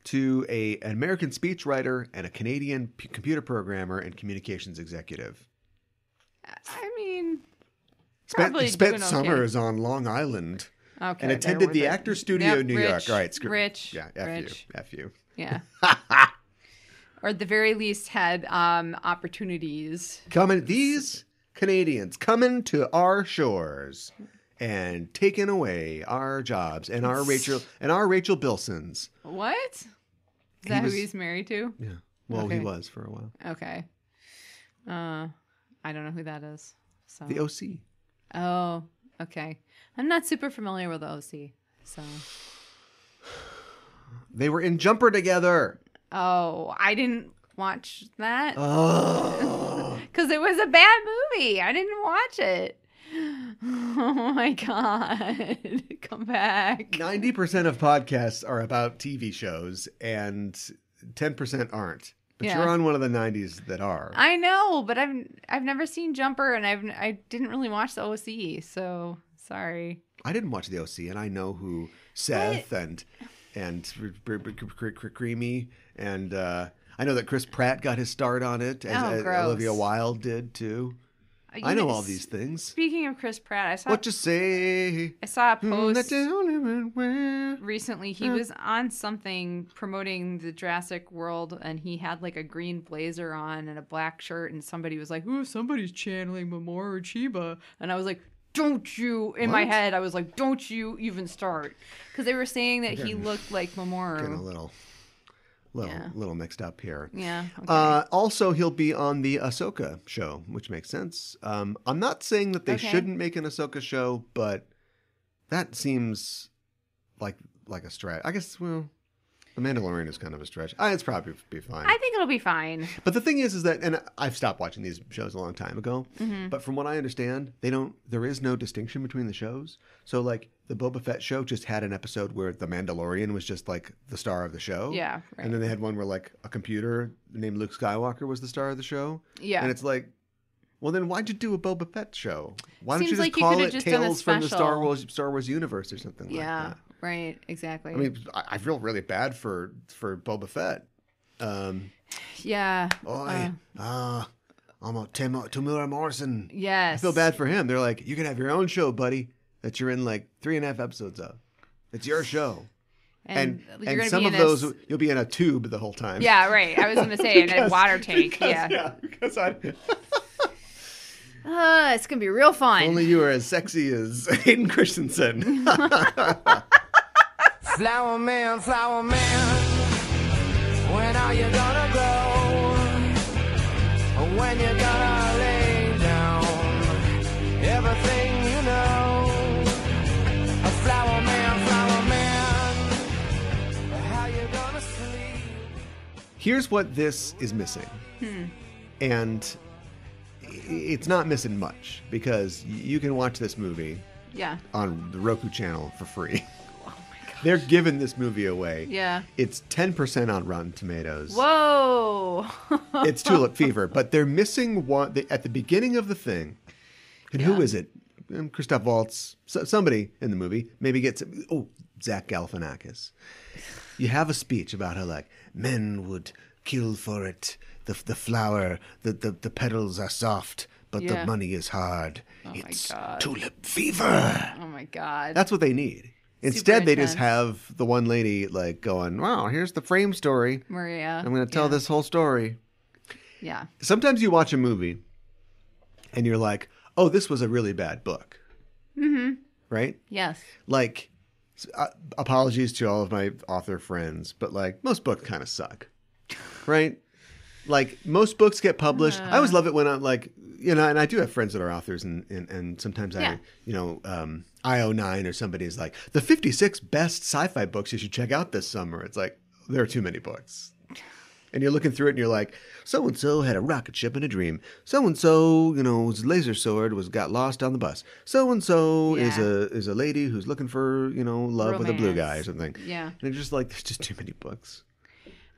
to an American speechwriter and a Canadian computer programmer and communications executive. I mean, spent summers on Long Island. Okay, and attended the Actors Studio in New York. All right, Rich. Yeah, F you. Yeah. Or at the very least had opportunities. These Canadians coming to our shores and taking away our jobs and our Rachel Bilsons. What? Is that who he's married to? Yeah. Well, he was for a while. Okay. I don't know who that is. So. The OC. Oh, okay. I'm not super familiar with the OC, so. They were in Jumper together. Oh, I didn't watch that. Oh. Because it was a bad movie. I didn't watch it. Oh my God. Come back. 90% of podcasts are about TV shows and 10% aren't. But you're on one of the 90s that are. I know, but I've never seen Jumper and I didn't really watch the OC, so sorry. I didn't watch the OC, and I know who Seth and Creamy and I know that Chris Pratt got his start on it, as Olivia Wilde did too. I know all these things. Speaking of Chris Pratt, I saw what you say. I saw a post recently. He was on something promoting the Jurassic World, and he had like a green blazer on and a black shirt, and somebody was like, "Ooh, somebody's channeling Mamoru Chiba," and I was like, "Don't you?" In my head, I was like, "Don't you even start?" Because they were saying that he looked like Mamoru. Getting a little mixed up here. Yeah. Okay. Also, he'll be on the Ahsoka show, which makes sense. I'm not saying that they shouldn't make an Ahsoka show, but that seems like a stretch. I guess, well, The Mandalorian is kind of a stretch. It's probably be fine. I think it'll be fine. But the thing is that, and I've stopped watching these shows a long time ago, but from what I understand, there is no distinction between the shows. So like the Boba Fett show just had an episode where the Mandalorian was just like the star of the show. Yeah, right. And then they had one where like a computer named Luke Skywalker was the star of the show. Yeah. And it's like, well, then why'd you do a Boba Fett show? Why don't you just like call you it just Tales from the Star Wars universe or something like that? Yeah, right, exactly. I mean, I feel really bad for Boba Fett. Yeah. I'm a Tamura Morrison. Yes. I feel bad for him. They're like, you can have your own show, buddy, that you're in like 3.5 episodes of. It's your show. And some of those, you'll be in a tube the whole time. Yeah, right. I was going to say in a water tank. Because it's going to be real fun. Only you are as sexy as Hayden Christensen. Flower man, when are you gonna grow? When you gonna lay down everything you know? A flower man, how you gonna sleep? Here's what this is missing. And it's not missing much because you can watch this movie on the Roku channel for free. They're giving this movie away. Yeah. It's 10% on Rotten Tomatoes. Whoa. It's Tulip Fever, but they're missing one at the beginning of the thing. And who is it? Christoph Waltz. Somebody in the movie. Maybe gets Zach Galifianakis. You have a speech about how like men would kill for it. The flower, the petals are soft, but the money is hard. It's my God. Tulip Fever. Oh my God. That's what they need. Instead, they just have the one lady like going, wow, here's the frame story. Maria. I'm going to tell this whole story. Yeah. Sometimes you watch a movie and you're like, oh, this was a really bad book. Mm-hmm. Right? Yes. Like, apologies to all of my author friends, but like most books kind of suck. Right? Like most books get published. I always love it when I'm like, and I do have friends that are authors and sometimes IO9 or somebody is like, the 56 best sci-fi books you should check out this summer. It's like, there are too many books. And you're looking through it and you're like, so-and-so had a rocket ship in a dream. So-and-so, his laser sword got lost on the bus. So-and-so Yeah. is a lady who's looking for, love with a blue guy or something. Yeah. And it's just like, there's just too many books.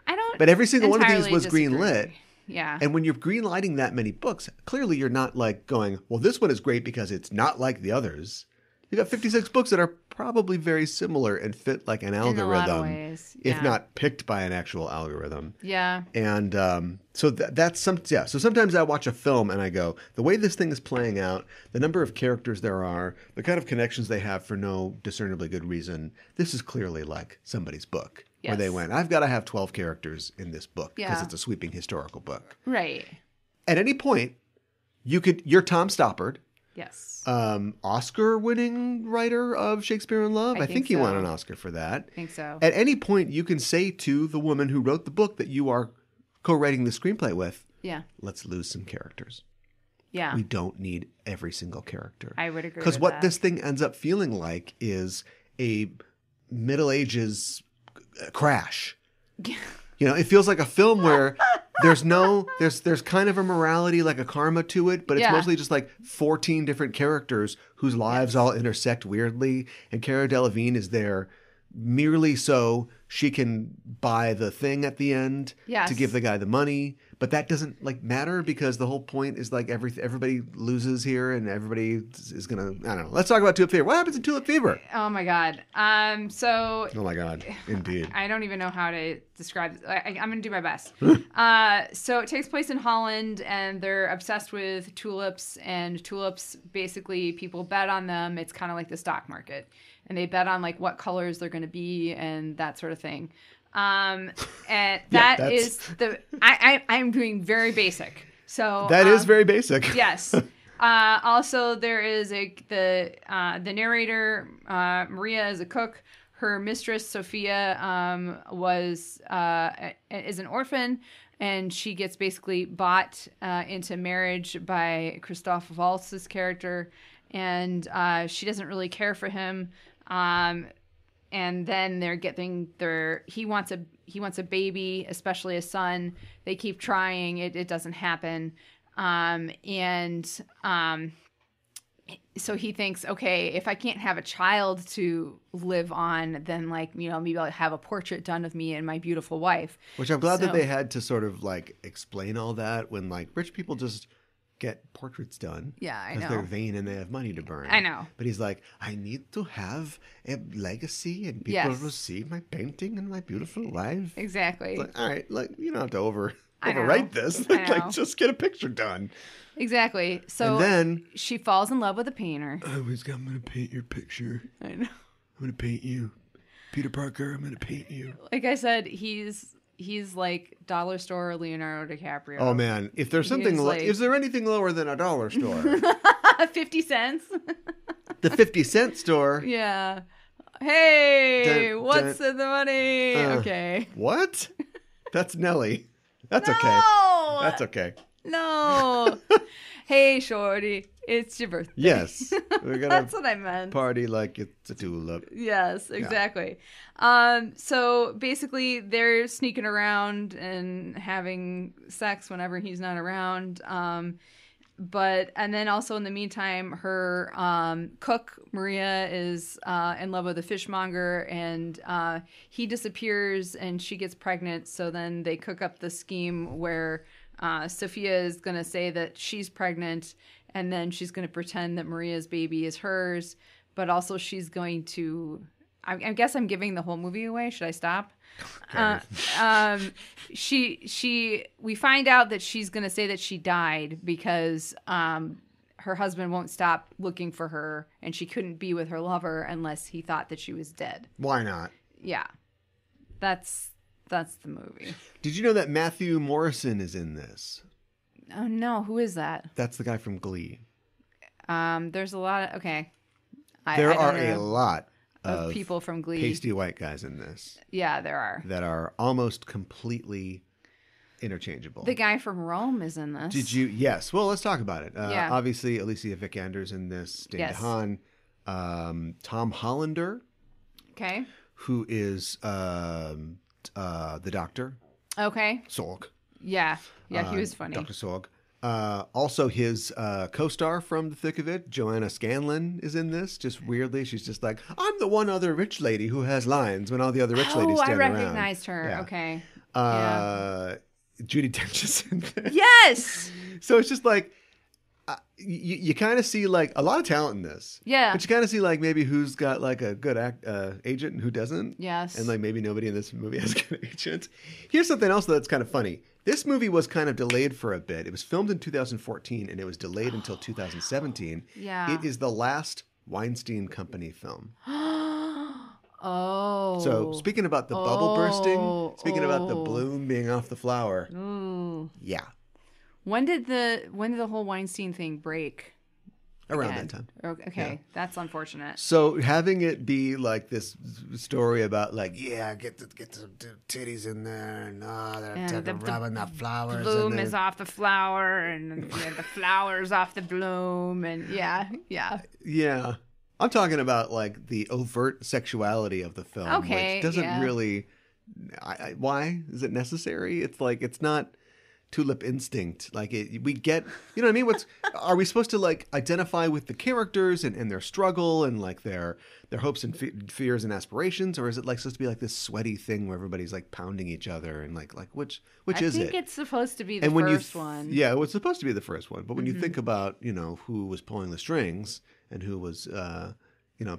I don't. But every single one of these entirely was disagree. green-lit. Yeah. And when you're green-lighting that many books, clearly you're not like going, well, this one is great because it's not like the others. You got 56 books that are probably very similar and fit like an algorithm, in a lot of ways. if Yeah. not picked by an actual algorithm. Yeah. And so that's So sometimes I watch a film and I go, the way this thing is playing out, the number of characters there are, the kind of connections they have for no discernibly good reason. This is clearly like somebody's book where they Yes. went, I've got to have 12 characters in this book because Yeah. it's a sweeping historical book. Right. At any point, you're Tom Stoppard. Yes. Oscar-winning writer of Shakespeare in Love. I think he so. won an Oscar for that. I think so. At any point, you can say to the woman who wrote the book that you are co-writing the screenplay with, Yeah. let's lose some characters. Yeah. We don't need every single character. I would agree Because with what that. this thing ends up feeling like is a Middle Ages crash. It feels like a film where there's kind of a morality, like a karma to it, but it's Yeah. mostly just like 14 different characters whose lives all intersect weirdly. And Cara Delevingne is there merely so she can buy the thing at the end Yes. to give the guy the money. But that doesn't matter because the whole point is everybody loses here and everybody is gonna, I don't know. Let's talk about Tulip Fever. What happens in Tulip Fever? Oh my God. So Oh my God, indeed. I don't even know how to describe this. I'm going to do my best. So it takes place in Holland, and they're obsessed with tulips, and tulips, basically, people bet on them. It's kind of like the stock market. And they bet on what colors they're going to be and that sort of thing. And that's- I'm doing very basic. So That is very basic. Yes. Also, there is the narrator, Maria, is a cook. Her mistress, Sophia, is an orphan, and she gets basically bought into marriage by Christoph Waltz's character, and she doesn't really care for him. And then he wants a baby, especially a son. They keep trying, it doesn't happen. So he thinks, okay, if I can't have a child to live on, then maybe I'll have a portrait done of me and my beautiful wife. Which I'm glad that So- they had to sort of explain all that when rich people just get portraits done. Yeah, I Because know. they're vain and they have money to burn. I know. But he's like, I need to have a legacy and people Yes. will see my painting and my beautiful life. Exactly. It's like, all right, you don't have to I know. overwrite this. I know. Just get a picture done. Exactly. So And then she falls in love with a painter. I'm going to paint your picture. I know. I'm going to paint you. Peter Parker, I'm going to paint you. Like I said, he's like dollar store Leonardo DiCaprio. Oh man, if there's something, is there anything lower than a dollar store? 50 cents. The 50-cent store. Yeah. Hey, Dun, what's dun, in the money? Okay. What? That's Nelly. That's okay. No! That's okay. No. Hey, shorty, it's your birthday. Yes. We're going That's to what I meant. party like it's a tulip. Yes, exactly. So basically, they're sneaking around and having sex whenever he's not around. And then also in the meantime, her cook Maria is in love with a fishmonger, and he disappears, and she gets pregnant. So then they cook up the scheme where Sophia is going to say that she's pregnant, and then she's going to pretend that Maria's baby is hers, but also she's going to. I guess I'm giving the whole movie away. Should I stop? We find out that she's going to say that she died because her husband won't stop looking for her, and she couldn't be with her lover unless he thought that she was dead. Why not? Yeah, that's the movie. Did you know that Matthew Morrison is in this? Oh no, who is that? That's the guy from Glee. There's a lot of okay. There I don't are know a lot of of people from Glee. pasty white guys in this Yeah, there are. that are almost completely interchangeable. The guy from Rome is in this. Did you? Yes. Well, let's talk about it. Yeah. Obviously, Alicia Vikander's in this. Dane Yes. DeHaan. Tom Hollander, Okay. who is the doctor, Okay. Sorg. Yeah. Yeah, he was funny. Dr. Sorg. Also, his co-star from The Thick of It, Joanna Scanlon, is in this. Just weirdly, she's just like, I'm the one other rich lady who has lines when all the other rich ladies Oh, I stand around. recognized her. Yeah. Okay. Judi Dench is in there. Yes. So it's just like, you kind of see like a lot of talent in this. Yeah. But you kind of see like maybe who's got like a good agent and who doesn't. Yes. And like maybe nobody in this movie has a good agent. Here's something else that's kind of funny. This movie was kind of delayed for a bit. It was filmed in 2014 and it was delayed until 2017. Yeah. It is the last Weinstein Company film. Oh. So speaking about the bubble bursting, speaking about the bloom being off the flower. Ooh. Yeah. When did the whole Weinstein thing break? Around again? that time. Okay, Yeah. that's unfortunate. So having it be like this story about like, yeah, get the titties in there and they're rubbing the flowers. Bloom and is off the flower, and the flower's off the bloom, and yeah. Yeah. I'm talking about like the overt sexuality of the film. Okay, Which doesn't yeah. really. Why is it necessary? It's like it's not Tulip instinct. Like we get, you know what I mean? Are we supposed to like identify with the characters and their struggle and like their hopes and fears and aspirations, or is it like supposed to be like this sweaty thing where everybody's like pounding each other and like which is it? I think it's supposed to be the And when first one. Yeah, it was supposed to be the first one. But when you think about, who was pulling the strings and who was,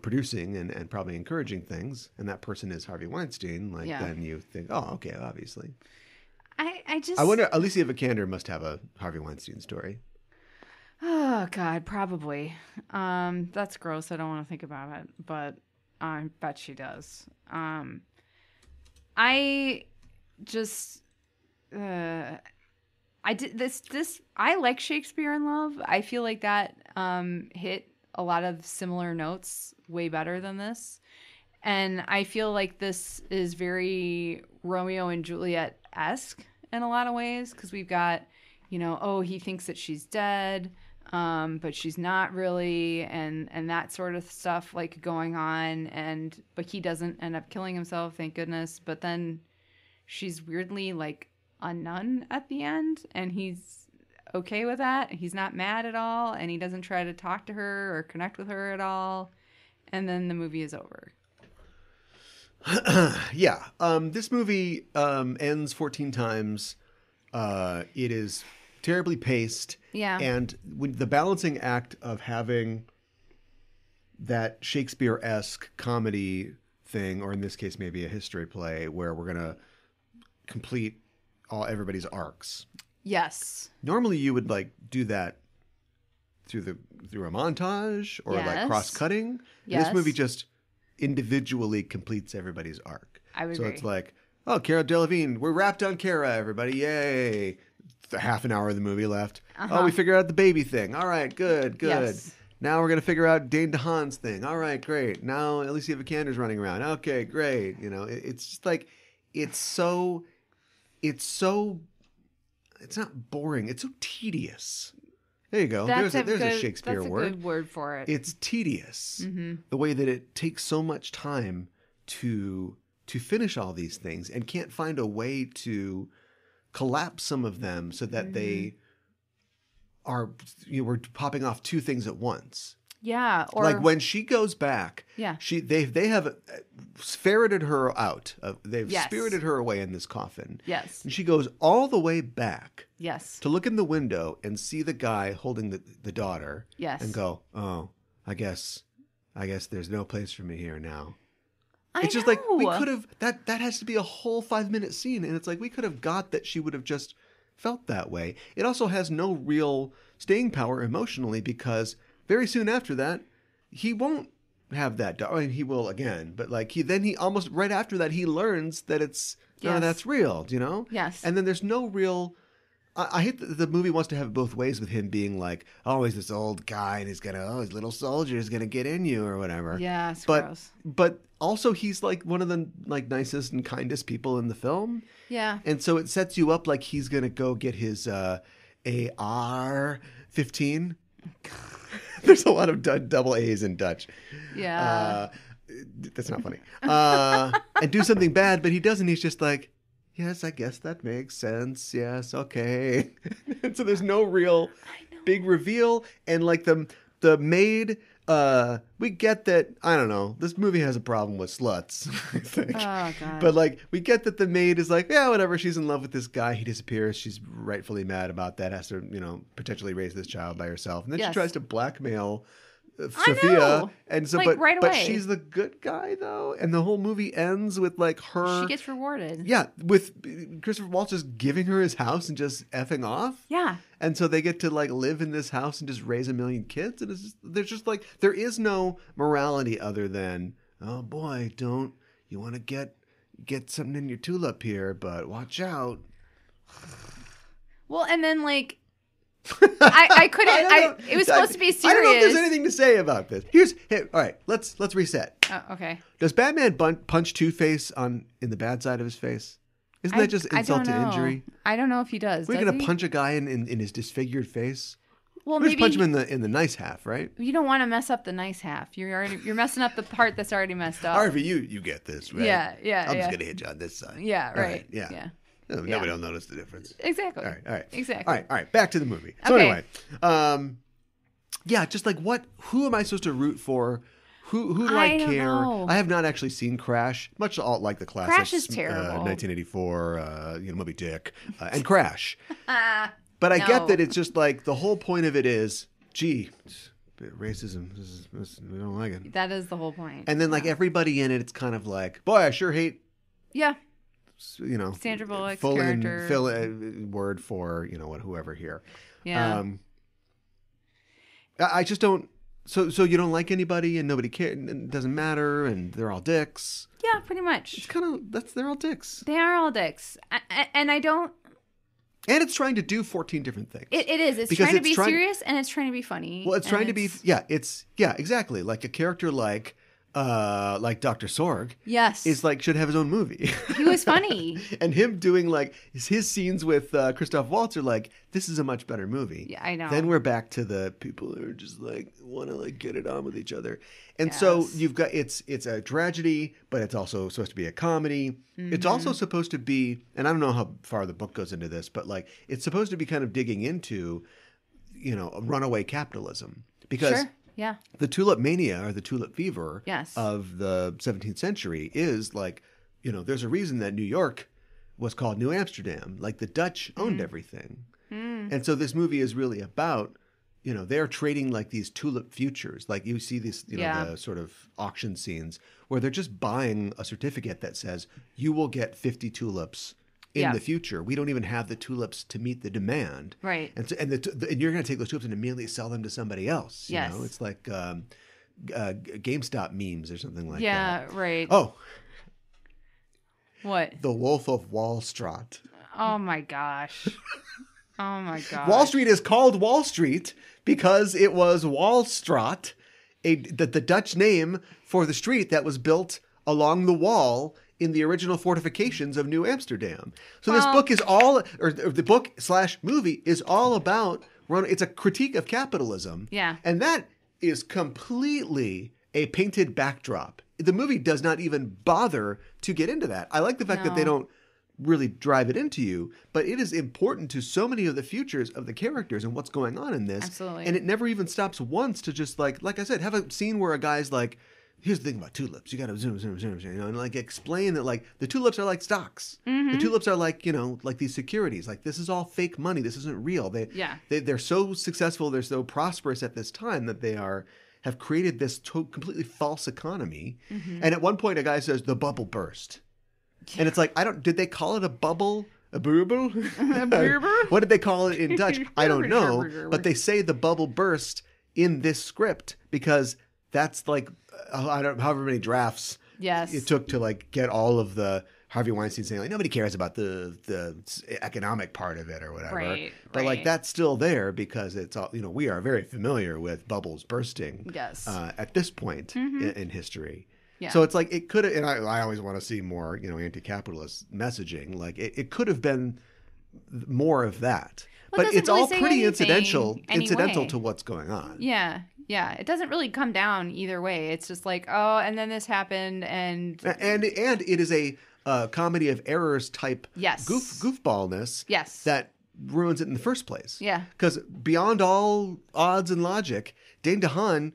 producing and probably encouraging things, and that person is Harvey Weinstein, then you think, oh, okay, obviously. I wonder, Alicia Vikander must have a Harvey Weinstein story. Oh, God, probably. That's gross. I don't want to think about it, but I bet she does. I did this. I like Shakespeare in Love. I feel like that hit a lot of similar notes way better than this. And I feel like this is very Romeo and Juliet-esque in a lot of ways, because we've got, he thinks that she's dead, but she's not really, and that sort of stuff like going on, but he doesn't end up killing himself, thank goodness. But then she's weirdly like a nun at the end, and he's okay with that. He's not mad at all, and he doesn't try to talk to her or connect with her at all. And then the movie is over. Yeah. This movie ends 14 times. It is terribly paced. Yeah. And the balancing act of having that Shakespeare-esque comedy thing, or in this case maybe a history play, where we're going to complete everybody's arcs. Yes. Normally you would like do that through a montage or like cross-cutting. Yes. This movie just individually completes everybody's arc. I would So agree. it's like, oh, Cara Delevingne, we're wrapped on Cara, everybody, yay! The half an hour of the movie left. Oh, we figured out the baby thing. All right, good. Yes. Now we're gonna figure out Dane DeHaan's thing. All right, great. Now Alicia Vikander's running around. Okay, great. It's just like it's not boring. It's so tedious. There you go. There's a Shakespeare word. That's a good word for it. It's tedious. The way that it takes so much time to finish all these things and can't find a way to collapse some of them so that they are, we're popping off two things at once. Yeah. Or Like when she goes back, Yeah. they have ferreted her out. They've Yes. spirited her away in this coffin. Yes. And she goes all the way back Yes. to look in the window and see the guy holding the daughter. Yes. And go, oh, I guess there's no place for me here now. I It's just like we know. could have that has to be a whole 5-minute scene, and it's like we could have got that she would have just felt that way. It also has no real staying power emotionally because very soon after that, he won't have that. I mean, he will again, but like he almost right after that he learns that it's none of Yes. that's real, Yes. And then there's no real. I hate that the movie wants to have it both ways with him being like, oh, he's this old guy and he's his little soldier is gonna get in you or whatever. Yeah, it's but gross. but also he's like one of the like nicest and kindest people in the film. Yeah. And so it sets you up like he's gonna go get his AR-15. There's a lot of double A's in Dutch. Yeah. That's not funny. And do something bad, but he doesn't. He's just like, yes, I guess that makes sense. Yes, okay. And so there's no real big reveal. And like the maid, we get that, I don't know, this movie has a problem with sluts, I think. Oh, God. But like, we get that the maid is like, yeah, whatever, she's in love with this guy. He disappears. She's rightfully mad about that. Has to, potentially raise this child by herself. And then she tries to blackmail Sophia, and so like, right but away. she's the good guy though, and the whole movie ends with like her. She gets rewarded. Yeah, with Christopher Waltz just giving her his house and just effing off. Yeah, and so they get to like live in this house and just raise 1 million kids, and there's just like there is no morality other than, oh boy, don't you want to get something in your tulip here, but watch out. Well, and then like. I couldn't. It was supposed to be serious. I don't know if there's anything to say about this. All right. Let's reset. Okay. Does Batman punch Two-Face in the bad side of his face? Isn't that just insult to injury? I don't know if he does. We're gonna punch a guy in his disfigured face. Well, We're maybe just punch him in the nice half, right? You don't want to mess up the nice half. You're messing up the part that's already messed up. Harvey, you get this, right? Yeah. I'm just gonna hit you on this side. Yeah. Right. Yeah. Nobody will notice the difference. Exactly. All right. Exactly. All right. Back to the movie. So anyway, just like who am I supposed to root for? Who do I care? Know. I have not actually seen Crash, much like the classics. Crash is terrible. 1984, Moby Dick, and Crash. But I get that it's just like the whole point of it is, racism. We don't like it. That is the whole point. And then like everybody in it, it's kind of like, boy, I sure hate. Yeah. Sandra Bullock's character. fill Word for whoever here. Yeah. I just don't. So you don't like anybody, and nobody cares, and it doesn't matter, and they're all dicks. Yeah, pretty much. It's kind of they're all dicks. They are all dicks, and I don't. And it's trying to do 14 different things. It is. It's trying to be serious, and it's trying to be funny. Well, it's trying to be. Yeah, exactly. Like a character like Dr. Sorg, yes, is like should have his own movie. He was funny, and him doing like his scenes with Christoph Waltz are like, this is a much better movie. Yeah, I know. Then we're back to the people who are just like want to like get it on with each other, and so you've got it's a tragedy, but it's also supposed to be a comedy. Mm-hmm. It's also supposed to be, and I don't know how far the book goes into this, but like it's supposed to be kind of digging into, runaway capitalism because. Sure. Yeah. The tulip mania or the tulip fever yes. of the 17th century is like, there's a reason that New York was called New Amsterdam. Like the Dutch owned everything. And so this movie is really about, they're trading like these tulip futures. Like you see this, the sort of auction scenes where they're just buying a certificate that says you will get 50 tulips in the future. We don't even have the tulips to meet the demand. Right. And so, and you're going to take those tulips and immediately sell them to somebody else. Yes. It's like GameStop memes or something like that. Yeah, right. Oh. What? The Wolf of Wall Straat. Oh my gosh. Oh my gosh. Wall Street is called Wall Street because it was Waalstraat, the Dutch name for the street that was built along the wall in the original fortifications of New Amsterdam. So this book is the book/movie is all about, it's a critique of capitalism. Yeah. And that is completely a painted backdrop. The movie does not even bother to get into that. I like the fact that they don't really drive it into you, but it is important to so many of the futures of the characters and what's going on in this. Absolutely. And it never even stops once to just like I said, have a scene where a guy's like, here's the thing about tulips. You got to zoom, and like explain that like the tulips are like stocks. Mm-hmm. The tulips are like, like these securities. Like this is all fake money. This isn't real. They're so successful. They're so prosperous at this time that they have created this completely false economy. Mm-hmm. And at one point, a guy says the bubble burst, and it's like did they call it a bubble? A burble? What did they call it in Dutch? I don't know. But they say the bubble burst in this script because that's like however many drafts it took to like get all of the Harvey Weinstein saying like nobody cares about the economic part of it or whatever. Right, but like that's still there because it's all we are very familiar with bubbles bursting. Yes. At this point in history. Yeah. So it's like it could have, and I always want to see more anti-capitalist messaging. Like it could have been more of that. Well, but it's all pretty incidental to what's going on. Yeah. Yeah, it doesn't really come down either way. It's just like, oh, and then this happened, and it is a comedy of errors type Yes. goofballness yes, that ruins it in the first place. yeah, Because beyond all odds and logic, Dane DeHaan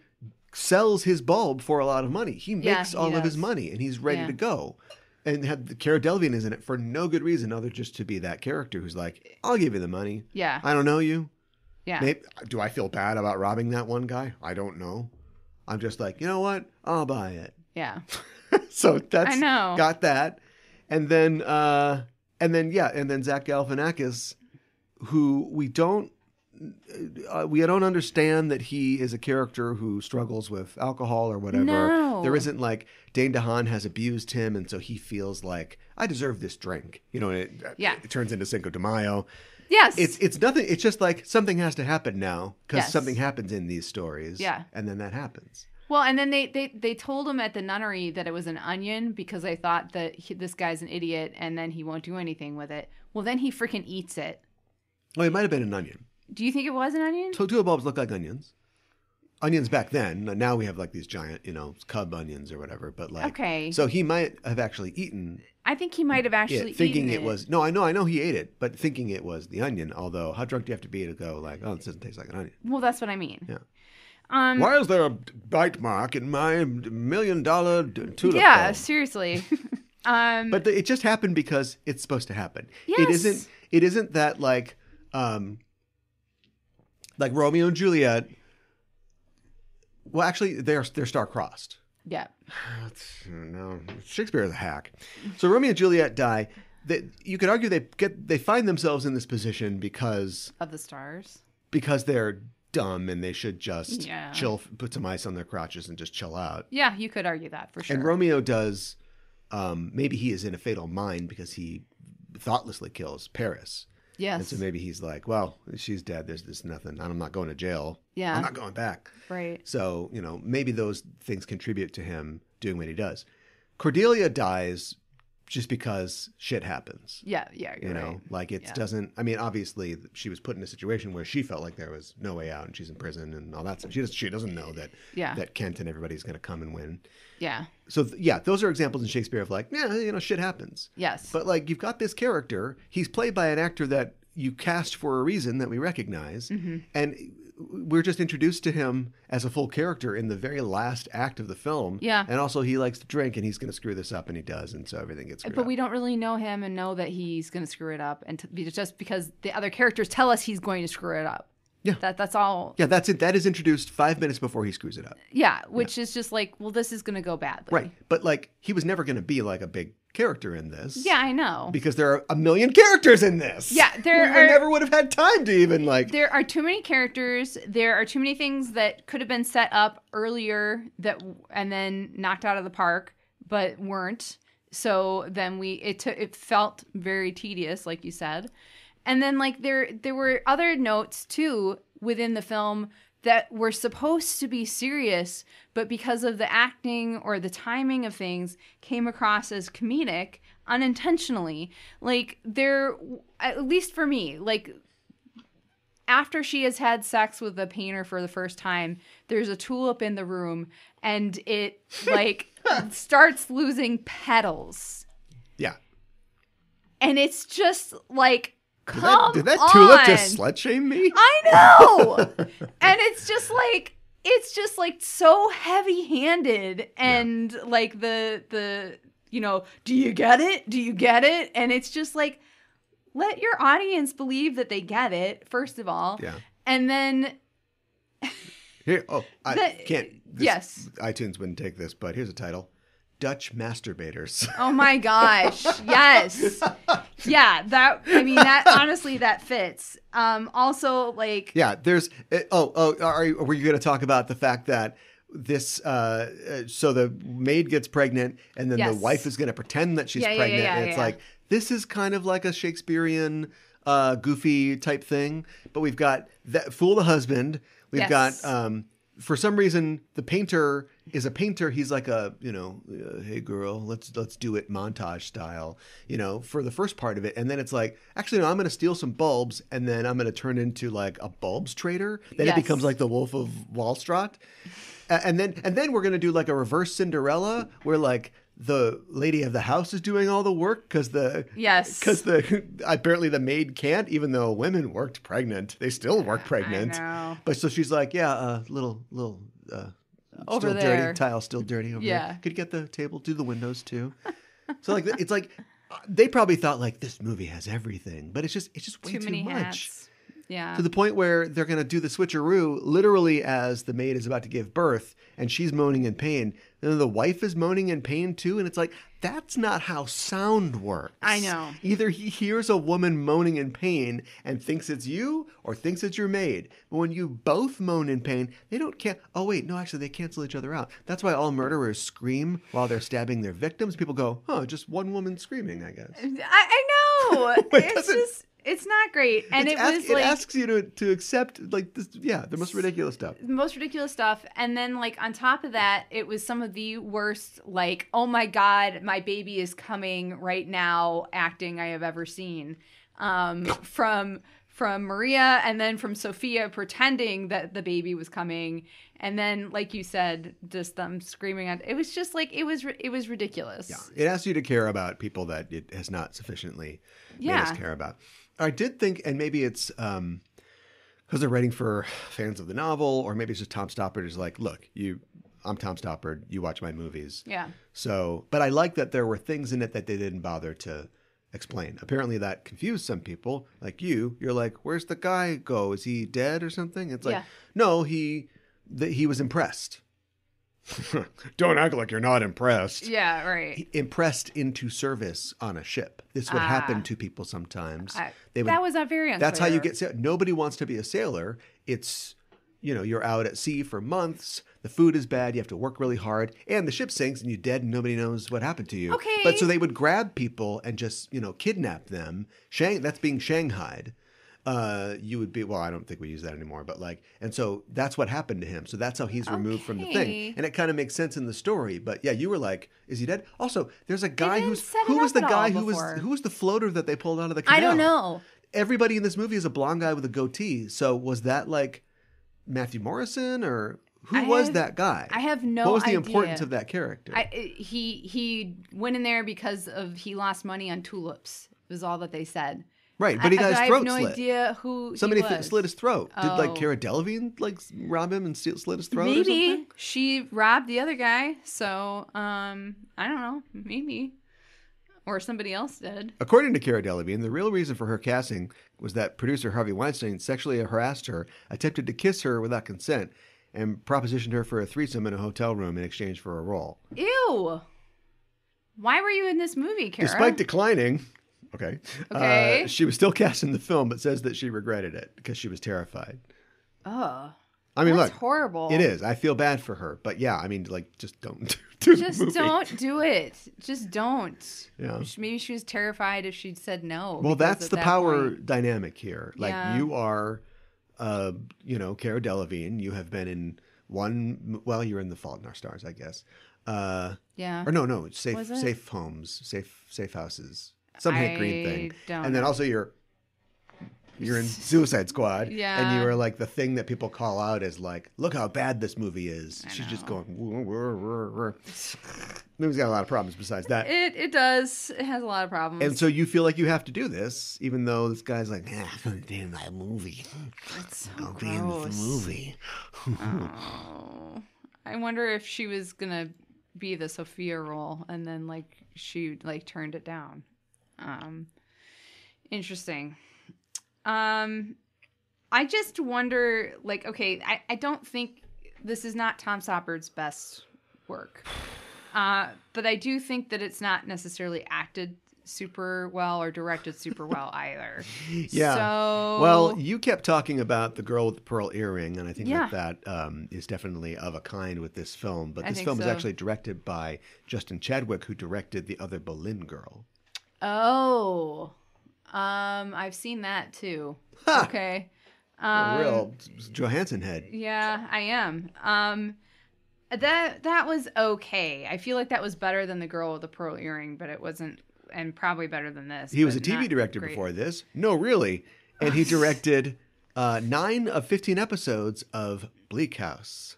sells his bulb for a lot of money. He makes he all of his does. money, and he's ready Yeah. to go. And Cara Delevingne is in it for no good reason other just to be that character who's like, I'll give you the money. yeah, I don't know you. yeah. Maybe, do I feel bad about robbing that one guy? I don't know. I'm just like, you know what? I'll buy it. Yeah. So that's I know. got that. And then Zach Galifianakis, who we don't understand that he is a character who struggles with alcohol or whatever. No. There isn't like Dane DeHaan has abused him, and so he feels like I deserve this drink. You know, and it turns into Cinco de Mayo. Yes. It's nothing. It's just like something has to happen now because Yes. something happens in these stories. Yeah. And then that happens. Well, and then they told him at the nunnery that it was an onion because they thought that this guy's an idiot and then he won't do anything with it. Well, then he freaking eats it. Oh, it might have been an onion. Do you think it was an onion? Tulip bulbs look like onions. Onions back then. Now we have like these giant, cub onions or whatever. But like, Okay. So he might have actually eaten I think he might have actually it, thinking eaten it was. No, I know he ate it, but thinking it was the onion. Although, how drunk do you have to be to go like, oh, this doesn't taste like an onion? Well, that's what I mean. Yeah. Um, Why is there a bite mark in my $1 million tulip yeah, bulb? seriously. But it just happened because it's supposed to happen. Yes. It isn't that like Romeo and Juliet. Well, actually, they're star-crossed. Yeah. No, Shakespeare is a hack. So Romeo and Juliet die. You could argue they find themselves in this position because Of the stars. they're dumb and they should just Yeah. chill, put some ice on their crotches and just chill out. Yeah, you could argue that for sure. And Romeo does. Maybe he is in a fatal mind because he thoughtlessly kills Paris. Yes. And so maybe he's like, well, she's dead. There's nothing. I'm not going to jail. Yeah. I'm not going back. Right. So, maybe those things contribute to him doing what he does. Cordelia dies just because shit happens. Yeah, you're right. Like it Yeah. doesn't, obviously she was put in a situation where she felt like there was no way out and she's in prison and all that stuff. She doesn't know that, Yeah. that Kent and everybody's going to come and win. Yeah. So those are examples in Shakespeare of like, shit happens. Yes. But like you've got this character, he's played by an actor that you cast for a reason that we recognize. Mm-hmm. And we're just introduced to him as a full character in the very last act of the film. Yeah. And also he likes to drink and he's going to screw this up and he does. And so everything gets screwed But up. we don't really know him and know that he's going to screw it up, and just because the other characters tell us he's going to screw it up. Yeah. That's all. Yeah, that's it. That is introduced 5 minutes before he screws it up. Yeah, which is just like, well, this is going to go badly. Right. But like he was never going to be like a big character in this. Yeah, I know. Because there are a million characters in this. Yeah, we never would have had time to even like. There are too many characters. There are too many things that could have been set up earlier and then knocked out of the park, but weren't. So then it felt very tedious, like you said. And then like there were other notes too within the film that were supposed to be serious, but because of the acting or the timing of things came across as comedic unintentionally. Like at least for me, like after she has had sex with the painter for the first time, there's a tulip in the room and it like starts losing petals. Yeah. And it's just like, Did that tulip just slut shame me? I know. And it's just like so heavy-handed and like the do you get it? Do you get it? And it's just like, let your audience believe that they get it, first of all. Yeah. And then Here, I can't. Yes. iTunes wouldn't take this, but here's a title: Dutch masturbators. oh my gosh, yes. Yeah, that honestly that fits. Also like Yeah, there's. Were you going to talk about the fact that this? So the maid gets pregnant, and then Yes. the wife is going to pretend that she's Yeah, yeah, pregnant, yeah, and it's yeah. like this is kind of like a Shakespearean, goofy type thing. But we've got that fool the husband. We've Yes. got for some reason, the painter is a painter. He's like a, hey girl, let's do it montage style, for the first part of it. And then it's like, actually, no, I'm going to steal some bulbs and then I'm going to turn into like a bulbs trader. Then it becomes like the Wolf of Wall Street. And then we're going to do like a reverse Cinderella where like the lady of the house is doing all the work because apparently the maid can't, even though women worked pregnant. They still work pregnant. I know. But so she's like, little Over still there. dirty, tile still dirty over Yeah. there. Could you get the table, do the windows too? So like it's like they probably thought like this movie has everything, but it's just way Too many much. hats. Yeah. To the point where they're going to do the switcheroo literally as the maid is about to give birth and she's moaning in pain. And then the wife is moaning in pain too. And it's like, that's not how sound works. I know. Either he hears a woman moaning in pain and thinks it's you or thinks it's your maid. But when you both moan in pain, they don't oh wait, no, actually they cancel each other out. That's why all murderers scream while they're stabbing their victims. People go, just one woman screaming, I guess. I know. It's not great. And it asks you to accept like this, the most ridiculous stuff. And then like on top of that, it was some of the worst, like, oh my God, my baby is coming right now acting I have ever seen. From Maria and then from Sophia pretending that the baby was coming. And then, like you said, just them screaming at it was just like it was ridiculous. Yeah. It asks you to care about people that it has not sufficiently made us care about. I did think, and maybe it's because they're writing for fans of the novel, or maybe it's just Tom Stoppard is like, look, I'm Tom Stoppard, you watch my movies. Yeah. So, but I like that there were things in it that they didn't bother to explain. Apparently that confused some people, like you're like, where's the guy go? Is he dead or something? It's like, no, he was impressed. Don't act like you're not impressed. Yeah, right. Impressed into service on a ship. This would happen to people sometimes. That was not very unclear. That's how you get nobody wants to be a sailor. It's, you're out at sea for months. The food is bad. You have to work really hard. And the ship sinks and you're dead and nobody knows what happened to you. Okay. But so they would grab people and just, kidnap them. That's being shanghaied. You would be, well, I don't think we use that anymore, but like, and so that's what happened to him. So that's how he's removed from the thing. And it kind of makes sense in the story. But yeah, you were like, is he dead? Also, there's a guy who was the floater that they pulled out of the canal? I don't know. Everybody in this movie is a blonde guy with a goatee. So was that like Matthew Morrison or who was that guy? I have no idea. What was the importance of that character? He went in there because he lost money on tulips. Was all that they said. Right, but he got his throat slit. I have no idea who somebody he was. Slit his throat. Did like Cara Delevingne like rob him and slit his throat? Maybe or something? She robbed the other guy. So I don't know. Maybe. Or somebody else did. According to Cara Delevingne, the real reason for her casting was that producer Harvey Weinstein sexually harassed her, attempted to kiss her without consent, and propositioned her for a threesome in a hotel room in exchange for a role. Ew. Why were you in this movie, Cara? Despite declining... Okay. She was still cast in the film, but says that she regretted it because she was terrified. Oh. I mean, that's look, horrible. It is. I feel bad for her, but yeah, I mean, like, just don't do the movie. Don't do it. Just don't. Yeah. Maybe she was terrified if she'd said no. Well, that's the power dynamic here. Like, you are, Cara Delevingne. You have been in you're in The Fault in Our Stars, I guess. Yeah. Or no, safe homes, safe houses. Some Hank Green thing. And then also you're in Suicide Squad. And you are like the thing that people call out as like, look how bad this movie is. She's just going, movie's got a lot of problems besides that. It does. It has a lot of problems. And so you feel like you have to do this, even though this guy's like, I'm going to be in my movie. It's so I'll gross. be in the movie. Oh. I wonder if she was going to be the Sophia role and then like she like turned it down. Interesting. I just wonder, like, okay, I don't think this is not Tom Stoppard's best work. But I do think that it's not necessarily acted super well or directed super well either. Yeah. So... Well, you kept talking about the girl with the pearl earring, and I think that is definitely of a kind with this film. But this film is actually directed by Justin Chadwick, who directed The Other Boleyn Girl. Oh. I've seen that too. Ha! Okay. A real Johansson head. Yeah, I am. That was okay. I feel like that was better than the girl with the pearl earring, but it wasn't, and probably better than this. He was a but TV not director great. before this. No, really. And he directed 9 of 15 episodes of Bleak House.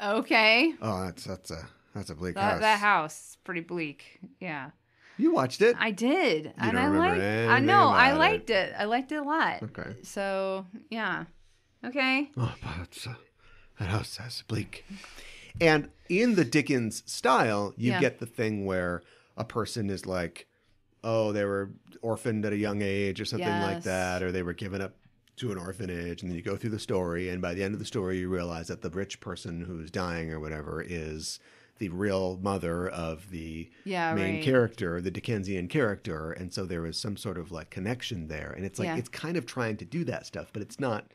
Okay. Oh, that's a Bleak House. That house is pretty bleak. Yeah. You watched it? I did. And don't I remember liked anything I about liked it. I liked it a lot. Okay. So, yeah. Okay. Oh, but that house is bleak. And in the Dickens style, you Yeah. get the thing where a person is like, oh, they were orphaned at a young age or something like Yes. that, or they were given up to an orphanage, and then you go through the story, and by the end of the story, you realize that the rich person who's dying or whatever is the real mother of the Yeah, main right. character, the Dickensian character, and so there is some sort of like connection there, and it's like Yeah. it's kind of trying to do that stuff, but it's not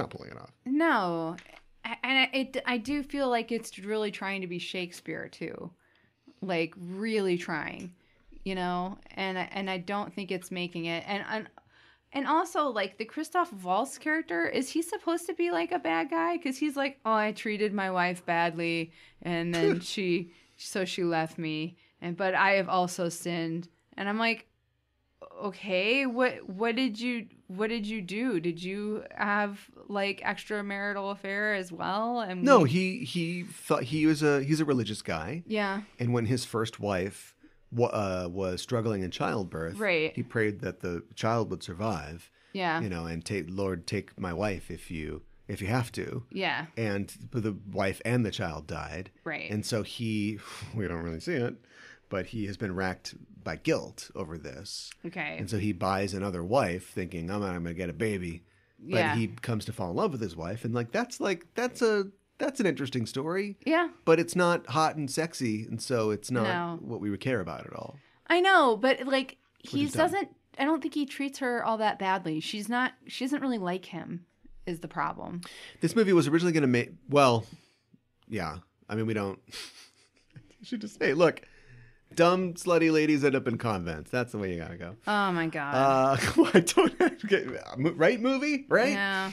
pulling it off. No. And I do feel like it's really trying to be Shakespeare too. Like really trying, you know? And I don't think it's making it. And also, like, the Christoph Waltz character, is he supposed to be, like, a bad guy? Because he's like, oh, I treated my wife badly, and then she left me, but I have also sinned. And I'm like, okay, what did you do? Did you have, like, extramarital affair as well? And No, he thought he's a religious guy, Yeah, and when his first wife was struggling in childbirth, Right. he prayed that the child would survive. yeah, You know, and take my wife if you have to. yeah, And the wife and the child died. Right. And so we don't really see it, but he has been racked by guilt over this. okay. And so he buys another wife thinking, I'm going to get a baby. But Yeah. he comes to fall in love with his wife. And that's an interesting story. Yeah. But it's not hot and sexy. And so it's not No. what we would care about at all. I know, but like he is dumb. doesn't. I don't think he treats her all that badly. She doesn't really like him. Is the problem? This movie was originally going to make, well, yeah. I mean, we don't, you should just say, look, dumb, slutty ladies end up in convents. That's the way you got to go. Oh my god. I don't, right movie, right? Yeah.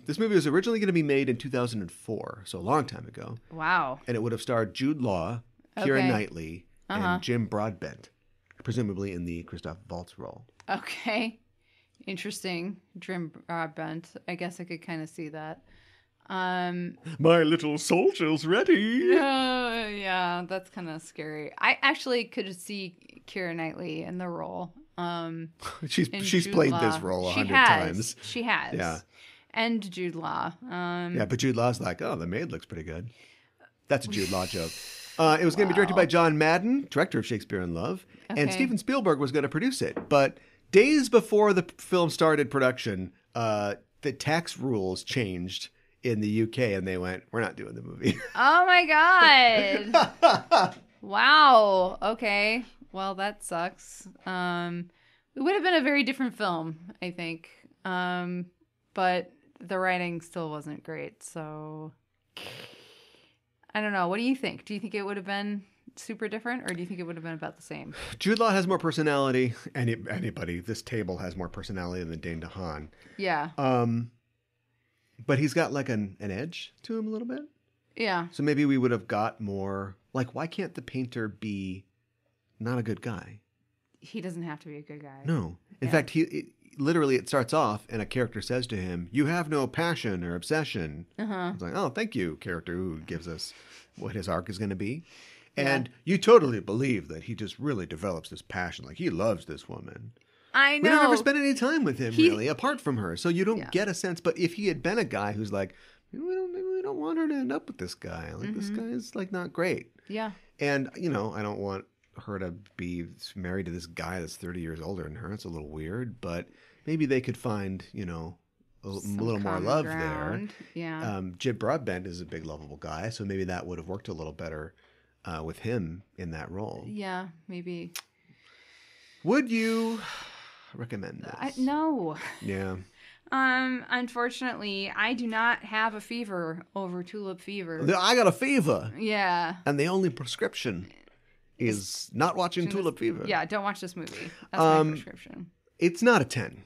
This movie was originally going to be made in 2004, so a long time ago. Wow. And it would have starred Jude Law, Keira Okay. Knightley, Uh-huh. and Jim Broadbent, presumably in the Christoph Waltz role. Okay. Interesting. Jim Broadbent. I guess I could kind of see that. My little soldier's ready. Yeah, that's kind of scary. I actually could see Keira Knightley in the role. She's and she's Jude played Law. this role She 100 has. times. She has. Yeah. And Jude Law. Yeah, but Jude Law's like, oh, the maid looks pretty good. That's a Jude Law joke. It was going to be directed by John Madden, director of Shakespeare in Love, and Okay. Steven Spielberg was going to produce it. But days before the film started production, the tax rules changed in the UK, and they went, we're not doing the movie. Oh my god. Wow. Okay. Well, that sucks. It would have been a very different film, I think. But the writing still wasn't great, so I don't know. What do you think? Do you think it would have been super different, or do you think it would have been about the same? Jude Law has more personality. Anybody, this table has more personality than Dane DeHaan. Yeah. But he's got like an edge to him a little bit. Yeah. So maybe we would have got more, like, why can't the painter be not a good guy? He doesn't have to be a good guy. No. In Yeah. fact, literally it starts off and a character says to him, you have no passion or obsession. Uh-huh. It's like, oh, thank you, character who gives us what his arc is going to be. And you totally believe that he just really develops this passion. Like, he loves this woman. I We know. don't ever spend any time with him, really, apart from her. So you don't Yeah. get a sense. But if he had been a guy who's like, we don't want her to end up with this guy. Like, this guy is, like, not great. Yeah. And, you know, I don't want her to be married to this guy that's 30 years older than her. It's a little weird. But maybe they could find, you know, a little more common love ground. there. Yeah. Jim Broadbent is a big, lovable guy. So maybe that would have worked a little better with him in that role. Yeah, maybe. Would you recommend this? No. Yeah. Unfortunately, I do not have a fever over Tulip Fever. I got a fever, Yeah. and the only prescription is not watching Tulip Fever. Yeah, don't watch this movie. That's my prescription. It's not a 10.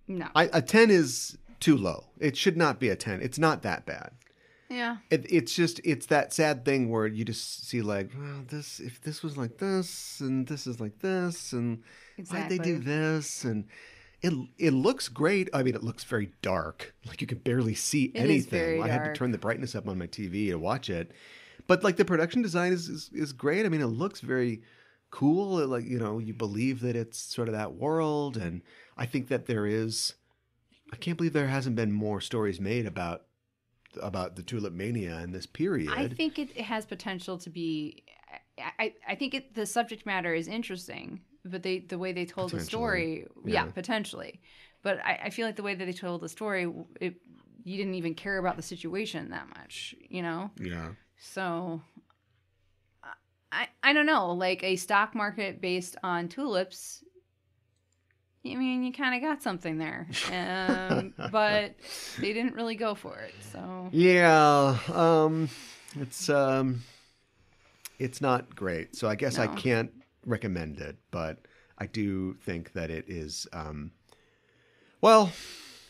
No. A 10 is too low. It should not be a 10. It's not that bad. Yeah. It's that sad thing where you just see like, well, if this was like this and this is like this and why'd they do this, and it looks great. I mean, it looks very dark. Like you can barely see anything. I had to turn the brightness up on my TV to watch it. But like the production design is great. I mean, it looks very cool. Like, you believe that it's sort of that world, and I think that I can't believe there hasn't been more stories made about the tulip mania in this period. I think it has potential to be. I think the subject matter is interesting, but the way they told the story, potentially. But I feel like the way that they told the story, you didn't even care about the situation that much, Yeah. So I don't know, like a stock market based on tulips. I mean, you kind of got something there, but they didn't really go for it. So yeah, it's not great. So I guess I can't recommend it, but I do think that it is. Well,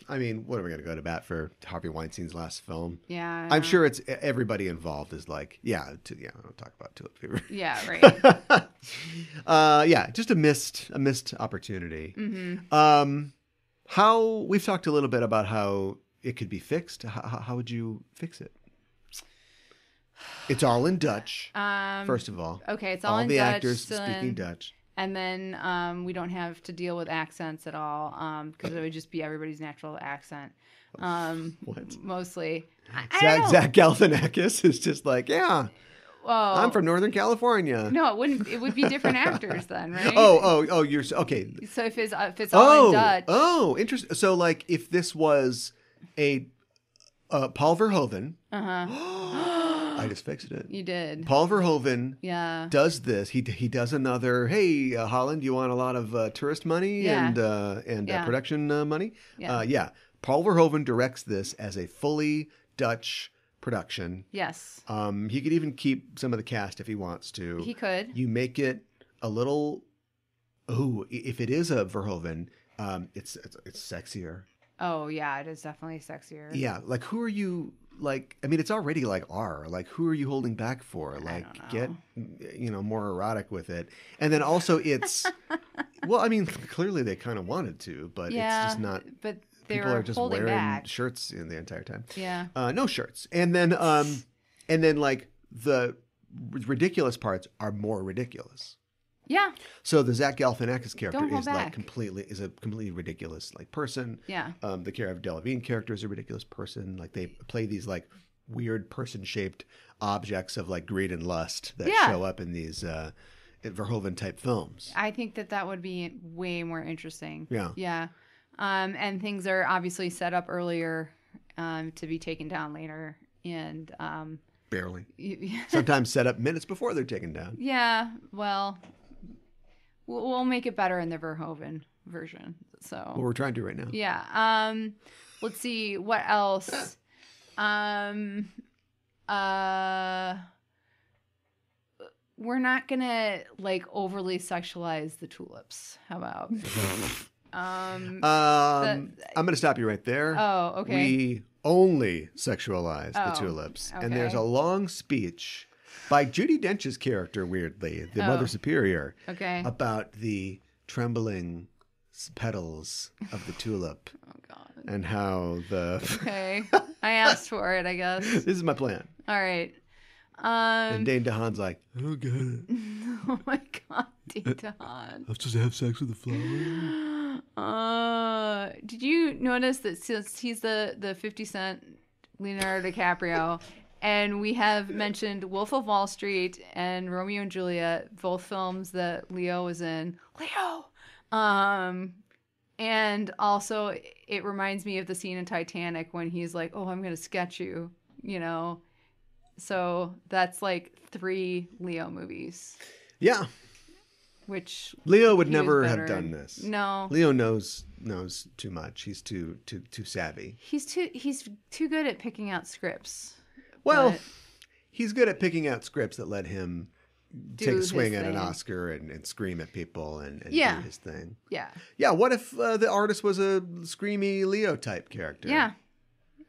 I mean, what are we going to go to bat for Harvey Weinstein's last film? Yeah, I'm sure it's everybody involved is like, I'll talk about Tulip Fever. Yeah, right. Just a missed opportunity. Mm-hmm. How we've talked a little bit about how it could be fixed. How would you fix it? It's all in Dutch. First of all, okay, it's all in the Dutch, actors speaking Dutch. And then we don't have to deal with accents at all because it would just be everybody's natural accent. What? Mostly. Zach Galifianakis is just like, well, I'm from Northern California. No, it wouldn't. It would be different actors then, right? Oh, you're okay. So if it's all in Dutch. Oh, interesting. So like if this was a Paul Verhoeven. I just fixed it. You did. Paul Verhoeven does this. He does another, hey, Holland, you want a lot of tourist money and production money? Yeah. Paul Verhoeven directs this as a fully Dutch production. Yes. He could even keep some of the cast if he wants to. He could. You make it a little, if it is a Verhoeven, it's sexier. Oh, yeah, it is definitely sexier. Yeah, like who are you... Like, I mean, it's already like R. Like, who are you holding back for? Like, get, more erotic with it. And then also it's, well, I mean, clearly they kind of wanted to, but it's just not. But people are just wearing back. shirts in the entire time. Yeah. No shirts. And then like the ridiculous parts are more ridiculous. Yeah. So the Zach Galifianakis character is back. a completely ridiculous like person. Yeah. The Cara Delevingne character is a ridiculous person. Like they play these like weird person-shaped objects of like greed and lust that show up in these Verhoeven type films. I think that would be way more interesting. Yeah. Yeah. And things are obviously set up earlier to be taken down later, and barely. Sometimes set up minutes before they're taken down. Yeah. Well. We'll make it better in the Verhoeven version. So what we're trying to do right now. Yeah. Let's see what else. We're not gonna like overly sexualize the tulips. How about? I'm gonna stop you right there. Oh, okay. We only sexualize the tulips, and there's a long speech by Judi Dench's character, weirdly, the Mother Superior, about the trembling petals of the tulip. Oh, God. And how the... Okay. I asked for it, I guess. This is my plan. All right. And Dane DeHaan's like, I don't get it. Oh, my God, Dane DeHaan. I'm supposed to have sex with a flower? Did you notice that since he's the 50 Cent Leonardo DiCaprio... And we have mentioned Wolf of Wall Street and Romeo and Juliet, both films that Leo was in. Leo! And also, it reminds me of the scene in Titanic when he's like, oh, I'm going to sketch you, So that's like 3 Leo movies. Yeah. Which Leo would never have done this. No. Leo knows too much. He's too savvy. He's too good at picking out scripts. Well, he's good at picking out scripts that let him take a his swing at an thing. Oscar and scream at people and Yeah. do his thing. Yeah. Yeah, what if the artist was a screamy Leo type character? Yeah.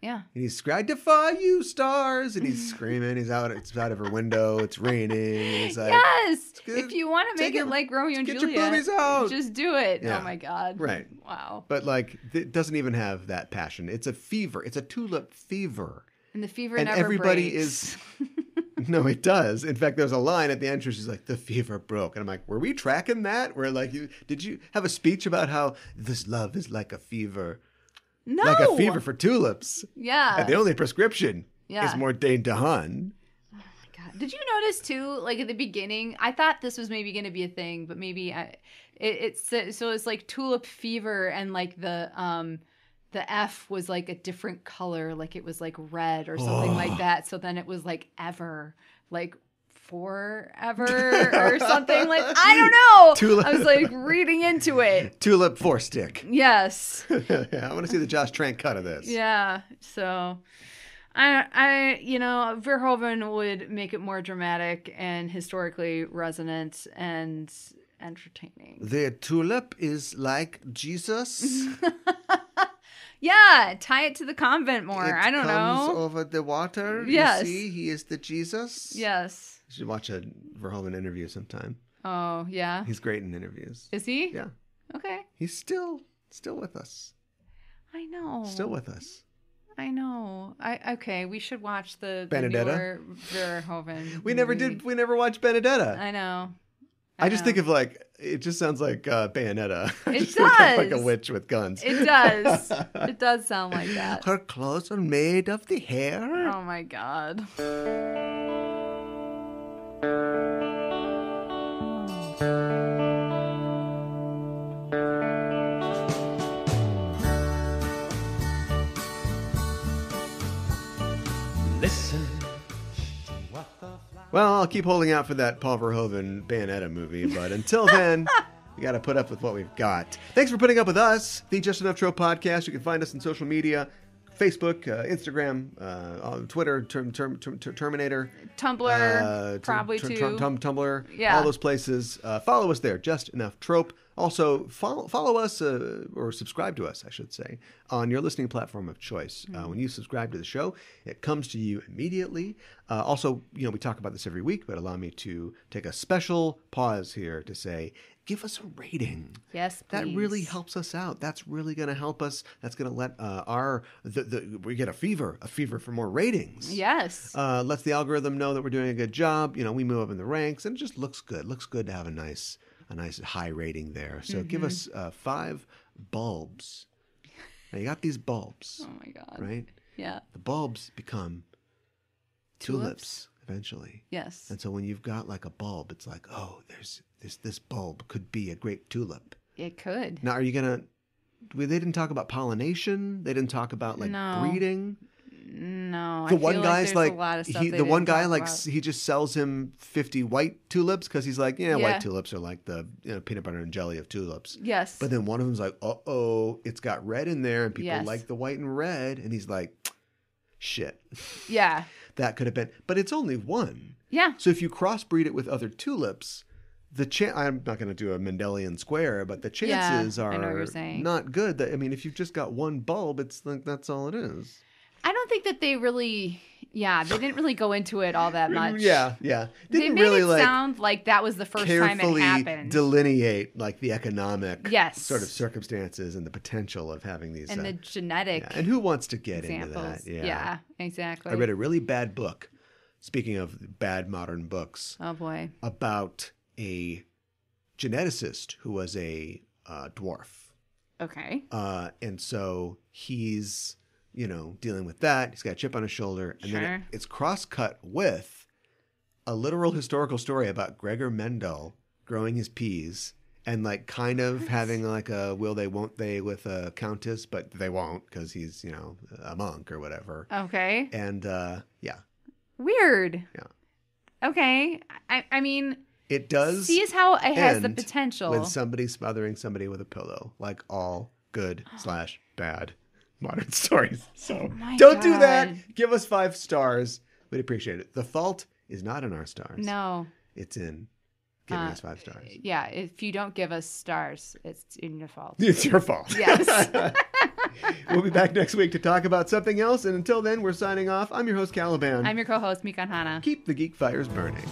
Yeah. And he's I defy you, stars, and he's screaming. It's out of her window. It's raining. And he's like, Yes. good. If you want to make Take it your- like Romeo and get Juliet, your boobies out. just do it. Yeah. Oh my God. Right. Wow. But like, it doesn't even have that passion. It's a fever. It's a tulip fever. And the fever And never everybody breaks. No, it does. In fact, there's a line at the end where she's like, the fever broke. And I'm like, were we tracking that? Where like, did you have a speech about how this love is like a fever? No. Like a fever for tulips. Yeah. And the only prescription Yeah. is more Dane DeHaan. God. Did you notice too, like at the beginning, I thought this was maybe going to be a thing, but maybe it's like tulip fever, and like the F was like a different color, like it was like red or something like that. So then it was like ever, like forever or something, like I don't know. I was like reading into it. Tulip four stick. Yes. I want to see the Josh Trank cut of this. Yeah. So I Verhoeven would make it more dramatic and historically resonant and entertaining. The tulip is like Jesus. Yeah, tie it to the convent more. I don't comes know. over the water. Yes. You see, he is the Jesus. Yes. You should watch a Verhoeven interview sometime. Oh, yeah. He's great in interviews. Is he? Yeah. Okay. He's still with us. I know. Still with us. I know. Okay, we should watch the Benedetta? newer Verhoeven. We never movie. did. We never watched Benedetta. I know. I just think of like, it just sounds like Bayonetta. It Just think of, like a does. witch with guns. It does. It does sound like that. Her clothes are made of the hair. Oh my God. Listen. What the Well, I'll keep holding out for that Paul Verhoeven Bayonetta movie, but until then, we got to put up with what we've got. Thanks for putting up with us, the Just Enough Trope podcast. You can find us on social media, Facebook, Instagram, on Twitter, Terminator, Tumblr, probably too. Tumblr, Yeah. all those places. Follow us there, Just Enough Trope. Also, follow us, or subscribe to us, I should say, on your listening platform of choice. When you subscribe to the show, it comes to you immediately. Also, we talk about this every week, but allow me to take a special pause here to say, give us a rating. Yes, please. That really helps us out. That's really going to help us. That's going to let we get a fever for more ratings. Yes. Lets the algorithm know that we're doing a good job. We move up in the ranks, and it just looks good. Looks good to have a nice high rating there. So give us 5 bulbs. Now you got these bulbs, Oh my God. right? Yeah. The bulbs become tulips eventually. Yes. And so when you've got like a bulb, it's like, oh, there's this bulb could be a great tulip. It could. Now, are you gonna? They didn't talk about pollination. They didn't talk about like No. breeding. No. The I one feel guy's like, like there's a lot of stuff he, they the one didn't guy talk like about. he just sells him 50 white tulips because he's like, yeah, Yeah. white tulips are like the peanut butter and jelly of tulips. Yes. But then one of them's like, it's got red in there, and people Yes. like the white and red, and he's like, shit, Yeah. that could have been, but it's only one. Yeah. So if you crossbreed it with other tulips, I'm not going to do a Mendelian square, but the chances I know what are you're saying. not good. If you've just got one bulb, it's like that's all it is. I don't think that they really, they didn't really go into it all that much. Yeah. They Didn't made really it sound like that was the first time it carefully happened. delineate like the economic Yes. sort of circumstances and the potential of having these. and the genetic and who wants to get examples. into that? Yeah, exactly. I read a really bad book. Speaking of bad modern books, Oh boy. about a geneticist who was a dwarf. Okay. And so he's, dealing with that. He's got a chip on his shoulder. And then Sure. it's cross-cut with a literal historical story about Gregor Mendel growing his peas and like kind of having like a will they, won't they with a countess, but they won't because he's, a monk or whatever. Okay. And yeah, Weird. Yeah. Okay. I mean, it does sees how it has the end potential. with somebody smothering somebody with a pillow, like all good / bad modern stories. So my don't do that. God. Give us 5 stars. We'd appreciate it. The fault is not in our stars. No. it's in giving us 5 stars. Yeah, if you don't give us stars, it's in your fault. It's your fault. Yes. We'll be back next week to talk about something else. And until then, we're signing off. I'm your host, Caliban. I'm your co-host, Mikan Hana. Keep the geek fires burning.